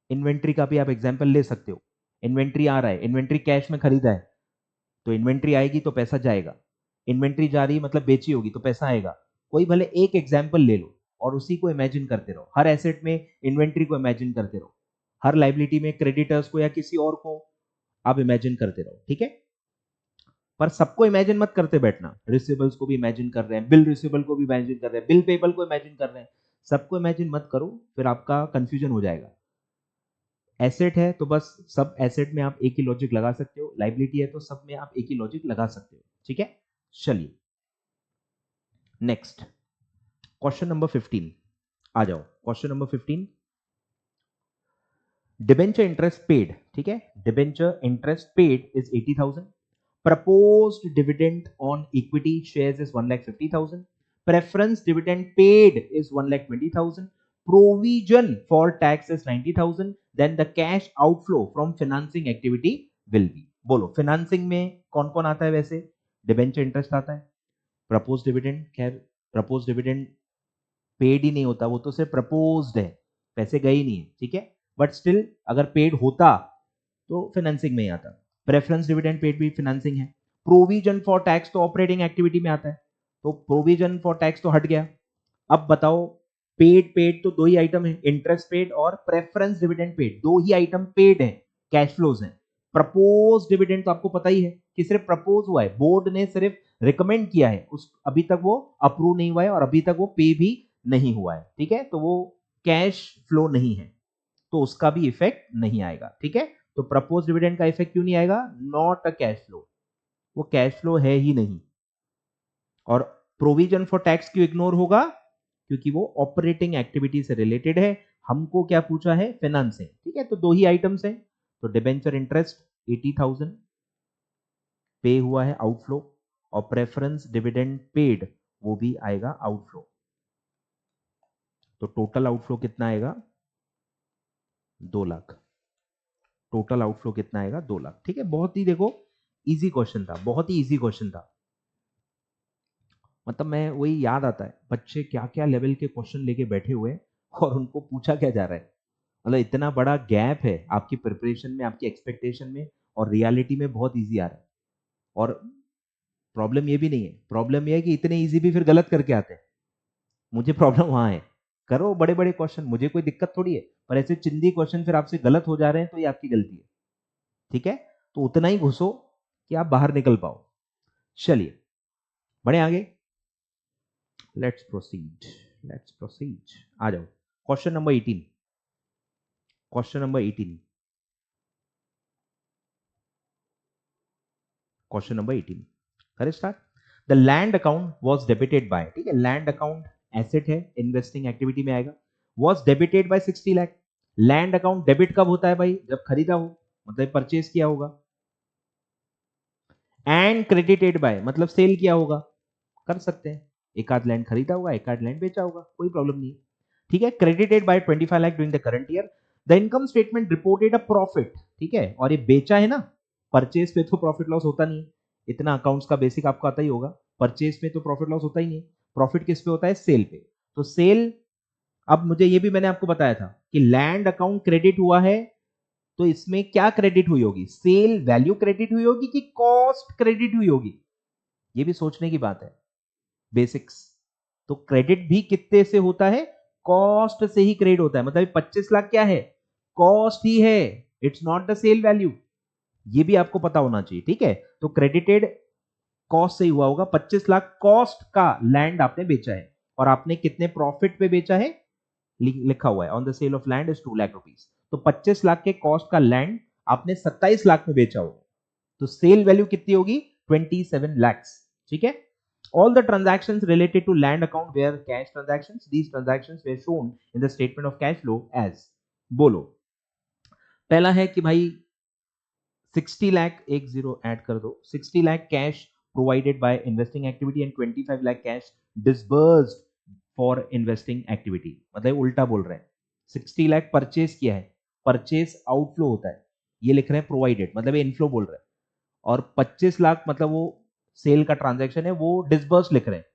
इन्वेंट्री का भी आप एग्जाम्पल ले सकते हो, इन्वेंट्री आ रहा है, इन्वेंट्री कैश में खरीदा है तो इन्वेंट्री आएगी तो पैसा जाएगा, इन्वेंट्री जा रही है मतलब बेची होगी तो पैसा आएगा, कोई भले एक एग्जाम्पल ले लो और उसी को इमेजिन करते रहो, हर एसेट में इन्वेंट्री को इमेजिन करते रहो, हर लाइबिलिटी में क्रेडिटर्स को या किसी और को आप इमेजिन करते रहो, ठीक है, पर सबको इमेजिन मत करते बैठना, रिसीवेबल्स को भी इमेजिन कर रहे हैं, बिल रिसीवेबल को भी इमेजिन कर रहे हैं, बिल पेबल को इमेजिन कर रहे हैं, सबको इमेजिन मत करो, फिर आपका कंफ्यूजन हो जाएगा। एसेट है तो बस सब एसेट में आप एक ही लॉजिक लगा सकते हो, लाइबिलिटी है तो सब में आप एक ही लॉजिक लगा सकते हो, ठीक है। चलिए नेक्स्ट क्वेश्चन नंबर 15 आ जाओ, question number 15, debenture interest paid, ठीक है, debenture interest paid is 80,000, proposed dividend on equity shares is 1,50,000, preference dividend paid is 1,20,000, provision for tax is 90,000, then the cash outflow from financing activity will be, बोलो financing में कौन कौन आता है, वैसे debenture interest आता है, प्रपोज डिविडेंड, खैर प्रपोज डिविडेंड पेड ही नहीं होता, वो तो सिर्फ प्रपोज्ड है, पैसे गए ही नहीं है, ठीक है, बट स्टिल अगर पेड होता तो फाइनेंसिंग में ही आता, प्रेफरेंस डिविडेंड पेड भी फाइनेंसिंग है, प्रोविजन फॉर टैक्स तो ऑपरेटिंग एक्टिविटी में आता है, तो प्रोविजन फॉर टैक्स तो हट गया, अब बताओ पेड पेड तो दो ही आइटम है, इंटरेस्ट पेड और प्रेफरेंस डिविडेंड पेड, दो ही आइटम पेड है, कैश फ्लोज है, प्रपोज डिविडेंड तो आपको पता ही है कि सिर्फ प्रपोज हुआ है, बोर्ड ने सिर्फ रिकमेंड किया है, उस अभी तक वो अप्रूव नहीं हुआ है और अभी तक वो पे भी नहीं हुआ है, ठीक है, तो वो कैश फ्लो नहीं है, तो उसका भी इफेक्ट नहीं आएगा, ठीक है, तो प्रपोज डिविडेंड का इफेक्ट क्यों नहीं आएगा, नॉट अ कैश फ्लो, वो कैश फ्लो है ही नहीं, और प्रोविजन फॉर टैक्स क्यों इग्नोर होगा, क्योंकि वो ऑपरेटिंग एक्टिविटी से रिलेटेड है, हमको क्या पूछा है, फाइनेंसिंग, ठीक है, तो दो ही आइटम्स हैं, तो डिबेंचर इंटरेस्ट 80,000 पे हुआ है आउटफ्लो, और प्रेफरेंस डिविडेंड पेड वो भी आएगा आउटफ्लो, तो टोटल आउटफ्लो कितना आएगा, 2 लाख, टोटल आउटफ्लो कितना आएगा, 2 लाख, ठीक है, बहुत ही देखो इजी क्वेश्चन था, बहुत ही इजी क्वेश्चन था, मतलब मैं वही याद आता है बच्चे क्या क्या लेवल के क्वेश्चन लेके बैठे हुए हैं और उनको पूछा क्या जा रहा है, मतलब इतना बड़ा गैप है आपकी प्रिपरेशन में, आपकी एक्सपेक्टेशन में और रियलिटी में, बहुत इजी आ रहा है, और प्रॉब्लम ये भी नहीं है, प्रॉब्लम ये है कि इतने इजी भी फिर गलत करके आते हैं, मुझे प्रॉब्लम वहां है, करो बड़े बड़े क्वेश्चन, मुझे कोई दिक्कत थोड़ी है, पर ऐसे चिंदी क्वेश्चन फिर आपसे गलत हो जा रहे हैं तो ये आपकी गलती है, ठीक है, तो उतना ही घुसो कि आप बाहर निकल पाओ। चलिए बढ़े आगे, लेट्स प्रोसीड, लेट्स प्रोसीड, आ जाओ question number 18, question number 18, question number 18 करें start, the land account was debited bye, ठीक है, लैंड अकाउंट एसेट है, इन्वेस्टिंग एक्टिविटी में आएगा, was debited bye 60 lakh, land account debit कब होता है भाई, जब खरीदा हो, मतलब परचेज किया होगा, एंड क्रेडिटेड बाय मतलब सेल किया होगा, कर सकते हैं, एक आध लैंड खरीदा होगा, एक आध लैंड बेचा होगा, कोई प्रॉब्लम नहीं है, ठीक है, credited bye 25 lakh during the current year, the income statement reported a profit, ठीक है, और ये बेचा है ना, परचेज पे तो प्रॉफिट लॉस होता नहीं है, इतना अकाउंट्स का बेसिक आपको आता ही होगा, परचेज पे तो प्रॉफिट लॉस होता ही नहीं है, प्रॉफिट किस पे होता है, सेल पे, तो सेल, अब मुझे ये भी मैंने आपको बताया था कि लैंड अकाउंट क्रेडिट हुआ है तो इसमें क्या क्रेडिट हुई होगी, सेल वैल्यू क्रेडिट हुई होगी कि कॉस्ट क्रेडिट हुई होगी, ये भी सोचने की बात है, बेसिक्स, तो क्रेडिट भी कितने से होता है, कॉस्ट से ही क्रेडिट होता है, मतलब 25 लाख क्या है, कॉस्ट ही है, it's not the sale value, ये भी आपको पता होना चाहिए, ठीक है। तो क्रेडिटेड कॉस्ट से ही हुआ होगा, 25 लाख कॉस्ट का लैंड आपने बेचा है, और आपने कितने प्रॉफिट पे बेचा है, लिखा हुआ है on the sale of land is 2 lakh rupees, तो 25 लाख के कॉस्ट का लैंड आपने 27 लाख में बेचा होगा, तो सेल वैल्यू कितनी होगी, 27 lakhs, ठीक है। All the transactions related to land account were cash transactions. These transactions were shown in the statement of cash flow as, बोलो, पहला है कि भाई 60 लाख, एक जीरो ऐड कर दो, 60 lakh cash provided by investing activity and 25 lakh cash disbursed for investing activity, मतलब उल्टा बोल रहे हैं, 60 लाख परचेज किया है, परचेज आउटफ्लो होता है, ये लिख रहे हैं प्रोवाइडेड, मतलब ये इनफ्लो बोल रहे हैं, और 25 लाख मतलब वो सेल का ट्रांजैक्शन है, वो डिसबर्स लिख रहे हैं,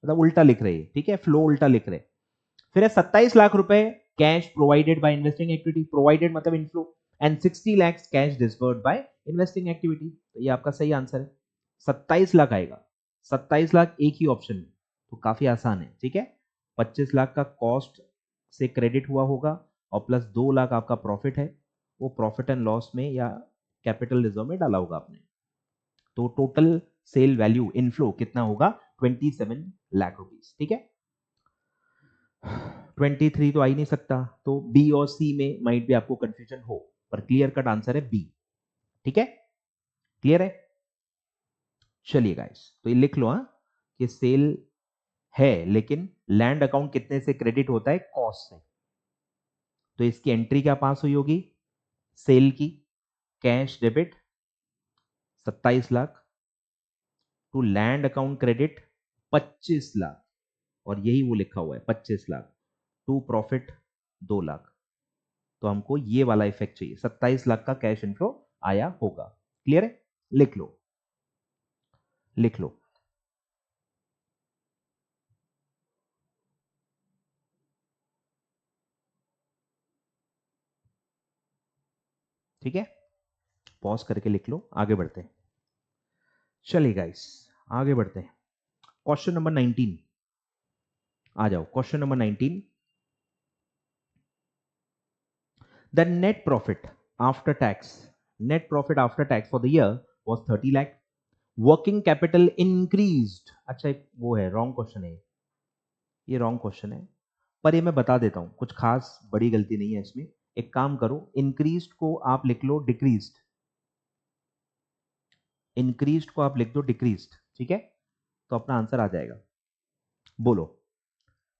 मतलब उल्टा लिख रहे हैं, ठीक है, फ्लो उल्टा लिख रहे हैं। फिर है 27 लाख रुपए cash provided by investing activity, provided मतलब inflow, and 60 lakhs cash disbursed by investing activity, तो ये आपका सही आंसर है, 27 लाख आएगा, 27 लाख एक ही ऑप्शन में, तो काफी आसान है, ठीक है। 25 लाख का कॉस्ट से क्रेडिट हुआ होगा, और प्लस 2 लाख आपका प्रॉफिट है, वो प्रॉफिट एंड लॉस में या कैपिटल रिजर्व में डाला होगा आपने, तो टोटल सेल वैल्यू इनफ्लो कितना होगा, 27 लाख रुपीस, ठीक है। 23 तो आ ही नहीं सकता, तो बी और सी में माइट भी आपको कंफ्यूजन हो, पर क्लियर कट आंसर है बी, ठीक है, क्लियर है। चलिए गाइस, तो ये लिख लो हाँ, कि सेल है लेकिन लैंड अकाउंट कितने से क्रेडिट होता है, कॉस्ट से, तो इसकी एंट्री क्या पास हुई होगी, सेल की, cash debit 27 lakh to land account credit 25 lakh, और यही वो लिखा हुआ है 25 लाख टू प्रॉफिट 2 लाख, तो हमको ये वाला इफेक्ट चाहिए, 27 लाख का कैश इनफ्लो आया होगा, क्लियर है, लिख लो, लिख लो। ठीक है, पॉज करके लिख लो, आगे बढ़ते हैं। चलिए गाइस, आगे बढ़ते हैं, क्वेश्चन नंबर 19 आ जाओ, question number 19, the net profit after tax, net profit after tax for the year was 30 lakh, working capital increased, अच्छा वो है रॉन्ग क्वेश्चन है, ये रॉन्ग क्वेश्चन है, पर ये मैं बता देता हूं, कुछ खास बड़ी गलती नहीं है इसमें, एक काम करो, इंक्रीज्ड को आप लिख लो डिक्रीज्ड, इंक्रीज्ड को आप लिख दो डिक्रीज्ड, ठीक है, तो अपना आंसर आ जाएगा, बोलो।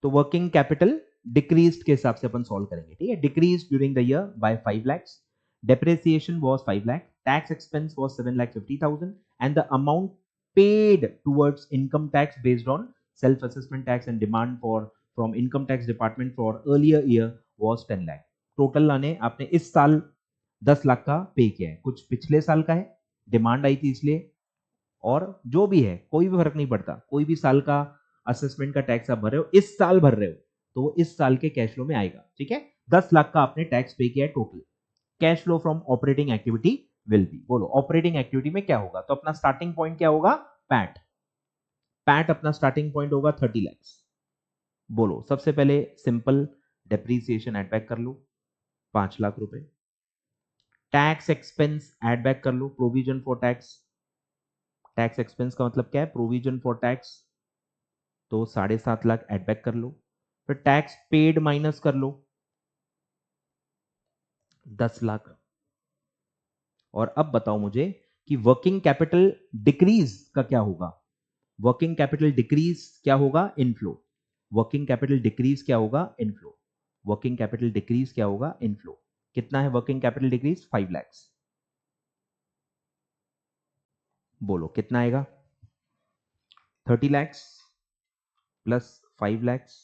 तो वर्किंग कैपिटल डिक्रीज्ड के हिसाब से अपन सॉल्व करेंगे, ठीक है, decrease during the year by 5 lakhs, depreciation was 5 lakh, tax expense was 7,50,000, and the amount paid towards income tax based on self assessment tax and demand for from income tax department for earlier year was 10 lakh, total लाने आपने इस साल 10 लाख का पे किया है, कुछ पिछले साल का है, डिमांड आई थी इसलिए, और जो भी है कोई भी फर्क नहीं पड़ता, कोई भी साल का असेसमेंट का टैक्स आप भर रहे हो, इस साल भर रहे हो, तो वो इस साल के कैश फ्लो में आएगा, ठीक है। 10 लाख का आपने टैक्स पे किया है total, cash flow from operating activity will be, बोलो ऑपरेटिंग एक्टिविटी में क्या होगा, तो अपना स्टार्टिंग पॉइंट क्या होगा, पैट, पैट अपना स्टार्टिंग पॉइंट होगा 30 लैक्स, बोलो सबसे पहले सिंपल डेप्रीसिएशन एड बैक कर लो 5 लाख रुपए, टैक्स एक्सपेंस एड बैक कर लो, provision for tax, tax expense का मतलब क्या है, प्रोविजन फॉर टैक्स, तो 7.5 लाख एड बैक कर लो, फिर टैक्स पेड माइनस कर लो 10 लाख, और अब बताओ मुझे कि वर्किंग कैपिटल डिक्रीज का क्या होगा, वर्किंग कैपिटल डिक्रीज क्या होगा, इनफ्लो, वर्किंग कैपिटल डिक्रीज क्या होगा, इनफ्लो, वर्किंग कैपिटल डिक्रीज क्या होगा, इनफ्लो, कितना है वर्किंग कैपिटल डिक्रीज, 5 lakhs, बोलो कितना आएगा, 30 lakhs plus 5 lakhs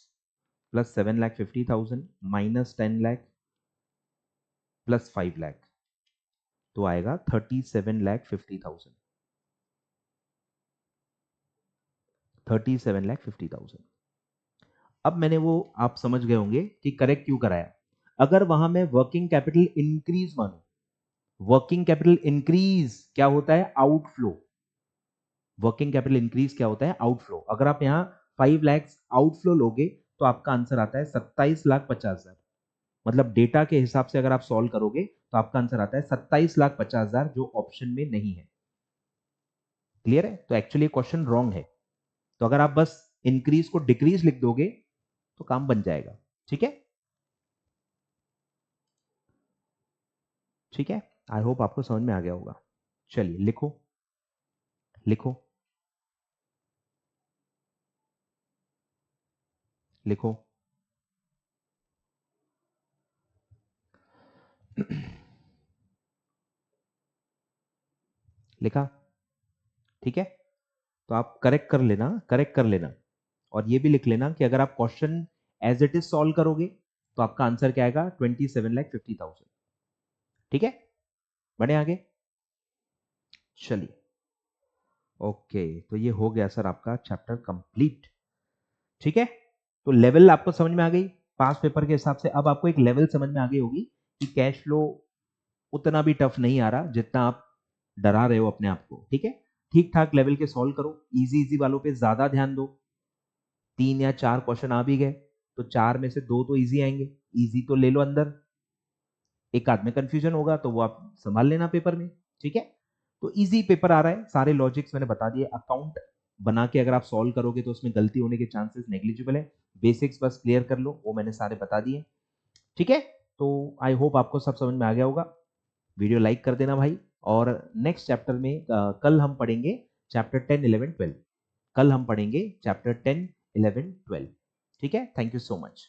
plus 7,50,000 minus 10 lakh plus 5 lakh, तो आएगा 37,50,000, 37,50,000। अब मैंने वो आप समझ गए होंगे कि करेक्ट क्यों कराया, अगर वहां मैं वर्किंग कैपिटल इंक्रीज मानू, वर्किंग कैपिटल इंक्रीज क्या होता है, आउटफ्लो, वर्किंग कैपिटल इंक्रीज क्या होता है, आउटफ्लो, अगर आप यहाँ 5 lakhs आउटफ्लो लोगे तो आपका आंसर आता है 27,50,000। मतलब डेटा के हिसाब से अगर आप सॉल्व करोगे तो आपका आंसर आता है 27,50,000, जो ऑप्शन में नहीं है। क्लियर है? तो एक्चुअली क्वेश्चन रॉन्ग है। तो अगर आप बस इंक्रीज को डिक्रीज लिख दोगे तो काम बन जाएगा। ठीक है? ठीक है, आई होप आपको समझ में आ गया होगा। चलिए लिखो लिखो लिखो। लिखा? ठीक है, तो आप करेक्ट कर लेना, करेक्ट कर लेना। और ये भी लिख लेना कि अगर आप question as it is solve करोगे तो आपका आंसर क्या आएगा? 27,50,000। ठीक है, बढ़े आगे। चलिए, ओके, तो ये हो गया सर आपका चैप्टर कंप्लीट। ठीक है, तो लेवल आपको समझ में आ गई पास पेपर के हिसाब से। अब आपको एक लेवल समझ में आ गई होगी कि कैश फ्लो उतना भी टफ नहीं आ रहा जितना आप डरा रहे हो अपने आप को। ठीक है, ठीक ठाक लेवल के सॉल्व करो, इजी इजी वालों पे ज्यादा ध्यान दो। 3 या 4 क्वेश्चन आ भी गए तो 4 में से 2 तो इजी आएंगे, इजी तो ले लो अंदर। एक आध में कंफ्यूजन होगा तो वो आप संभाल लेना पेपर में। ठीक है, तो इजी पेपर आ रहा है, सारे लॉजिक्स मैंने बता दिए। अकाउंट बना के अगर आप सॉल्व करोगे तो उसमें गलती होने के चांसेस नेग्लिजिबल है। बेसिक्स बस क्लियर कर लो, वो मैंने सारे बता दिए। ठीक है, तो आई होप आपको सब समझ में आ गया होगा। वीडियो लाइक कर देना भाई। और नेक्स्ट चैप्टर में कल हम पढ़ेंगे चैप्टर 10, 11, 12। कल हम पढ़ेंगे चैप्टर 10, 11, 12। ठीक है, थैंक यू सो मच।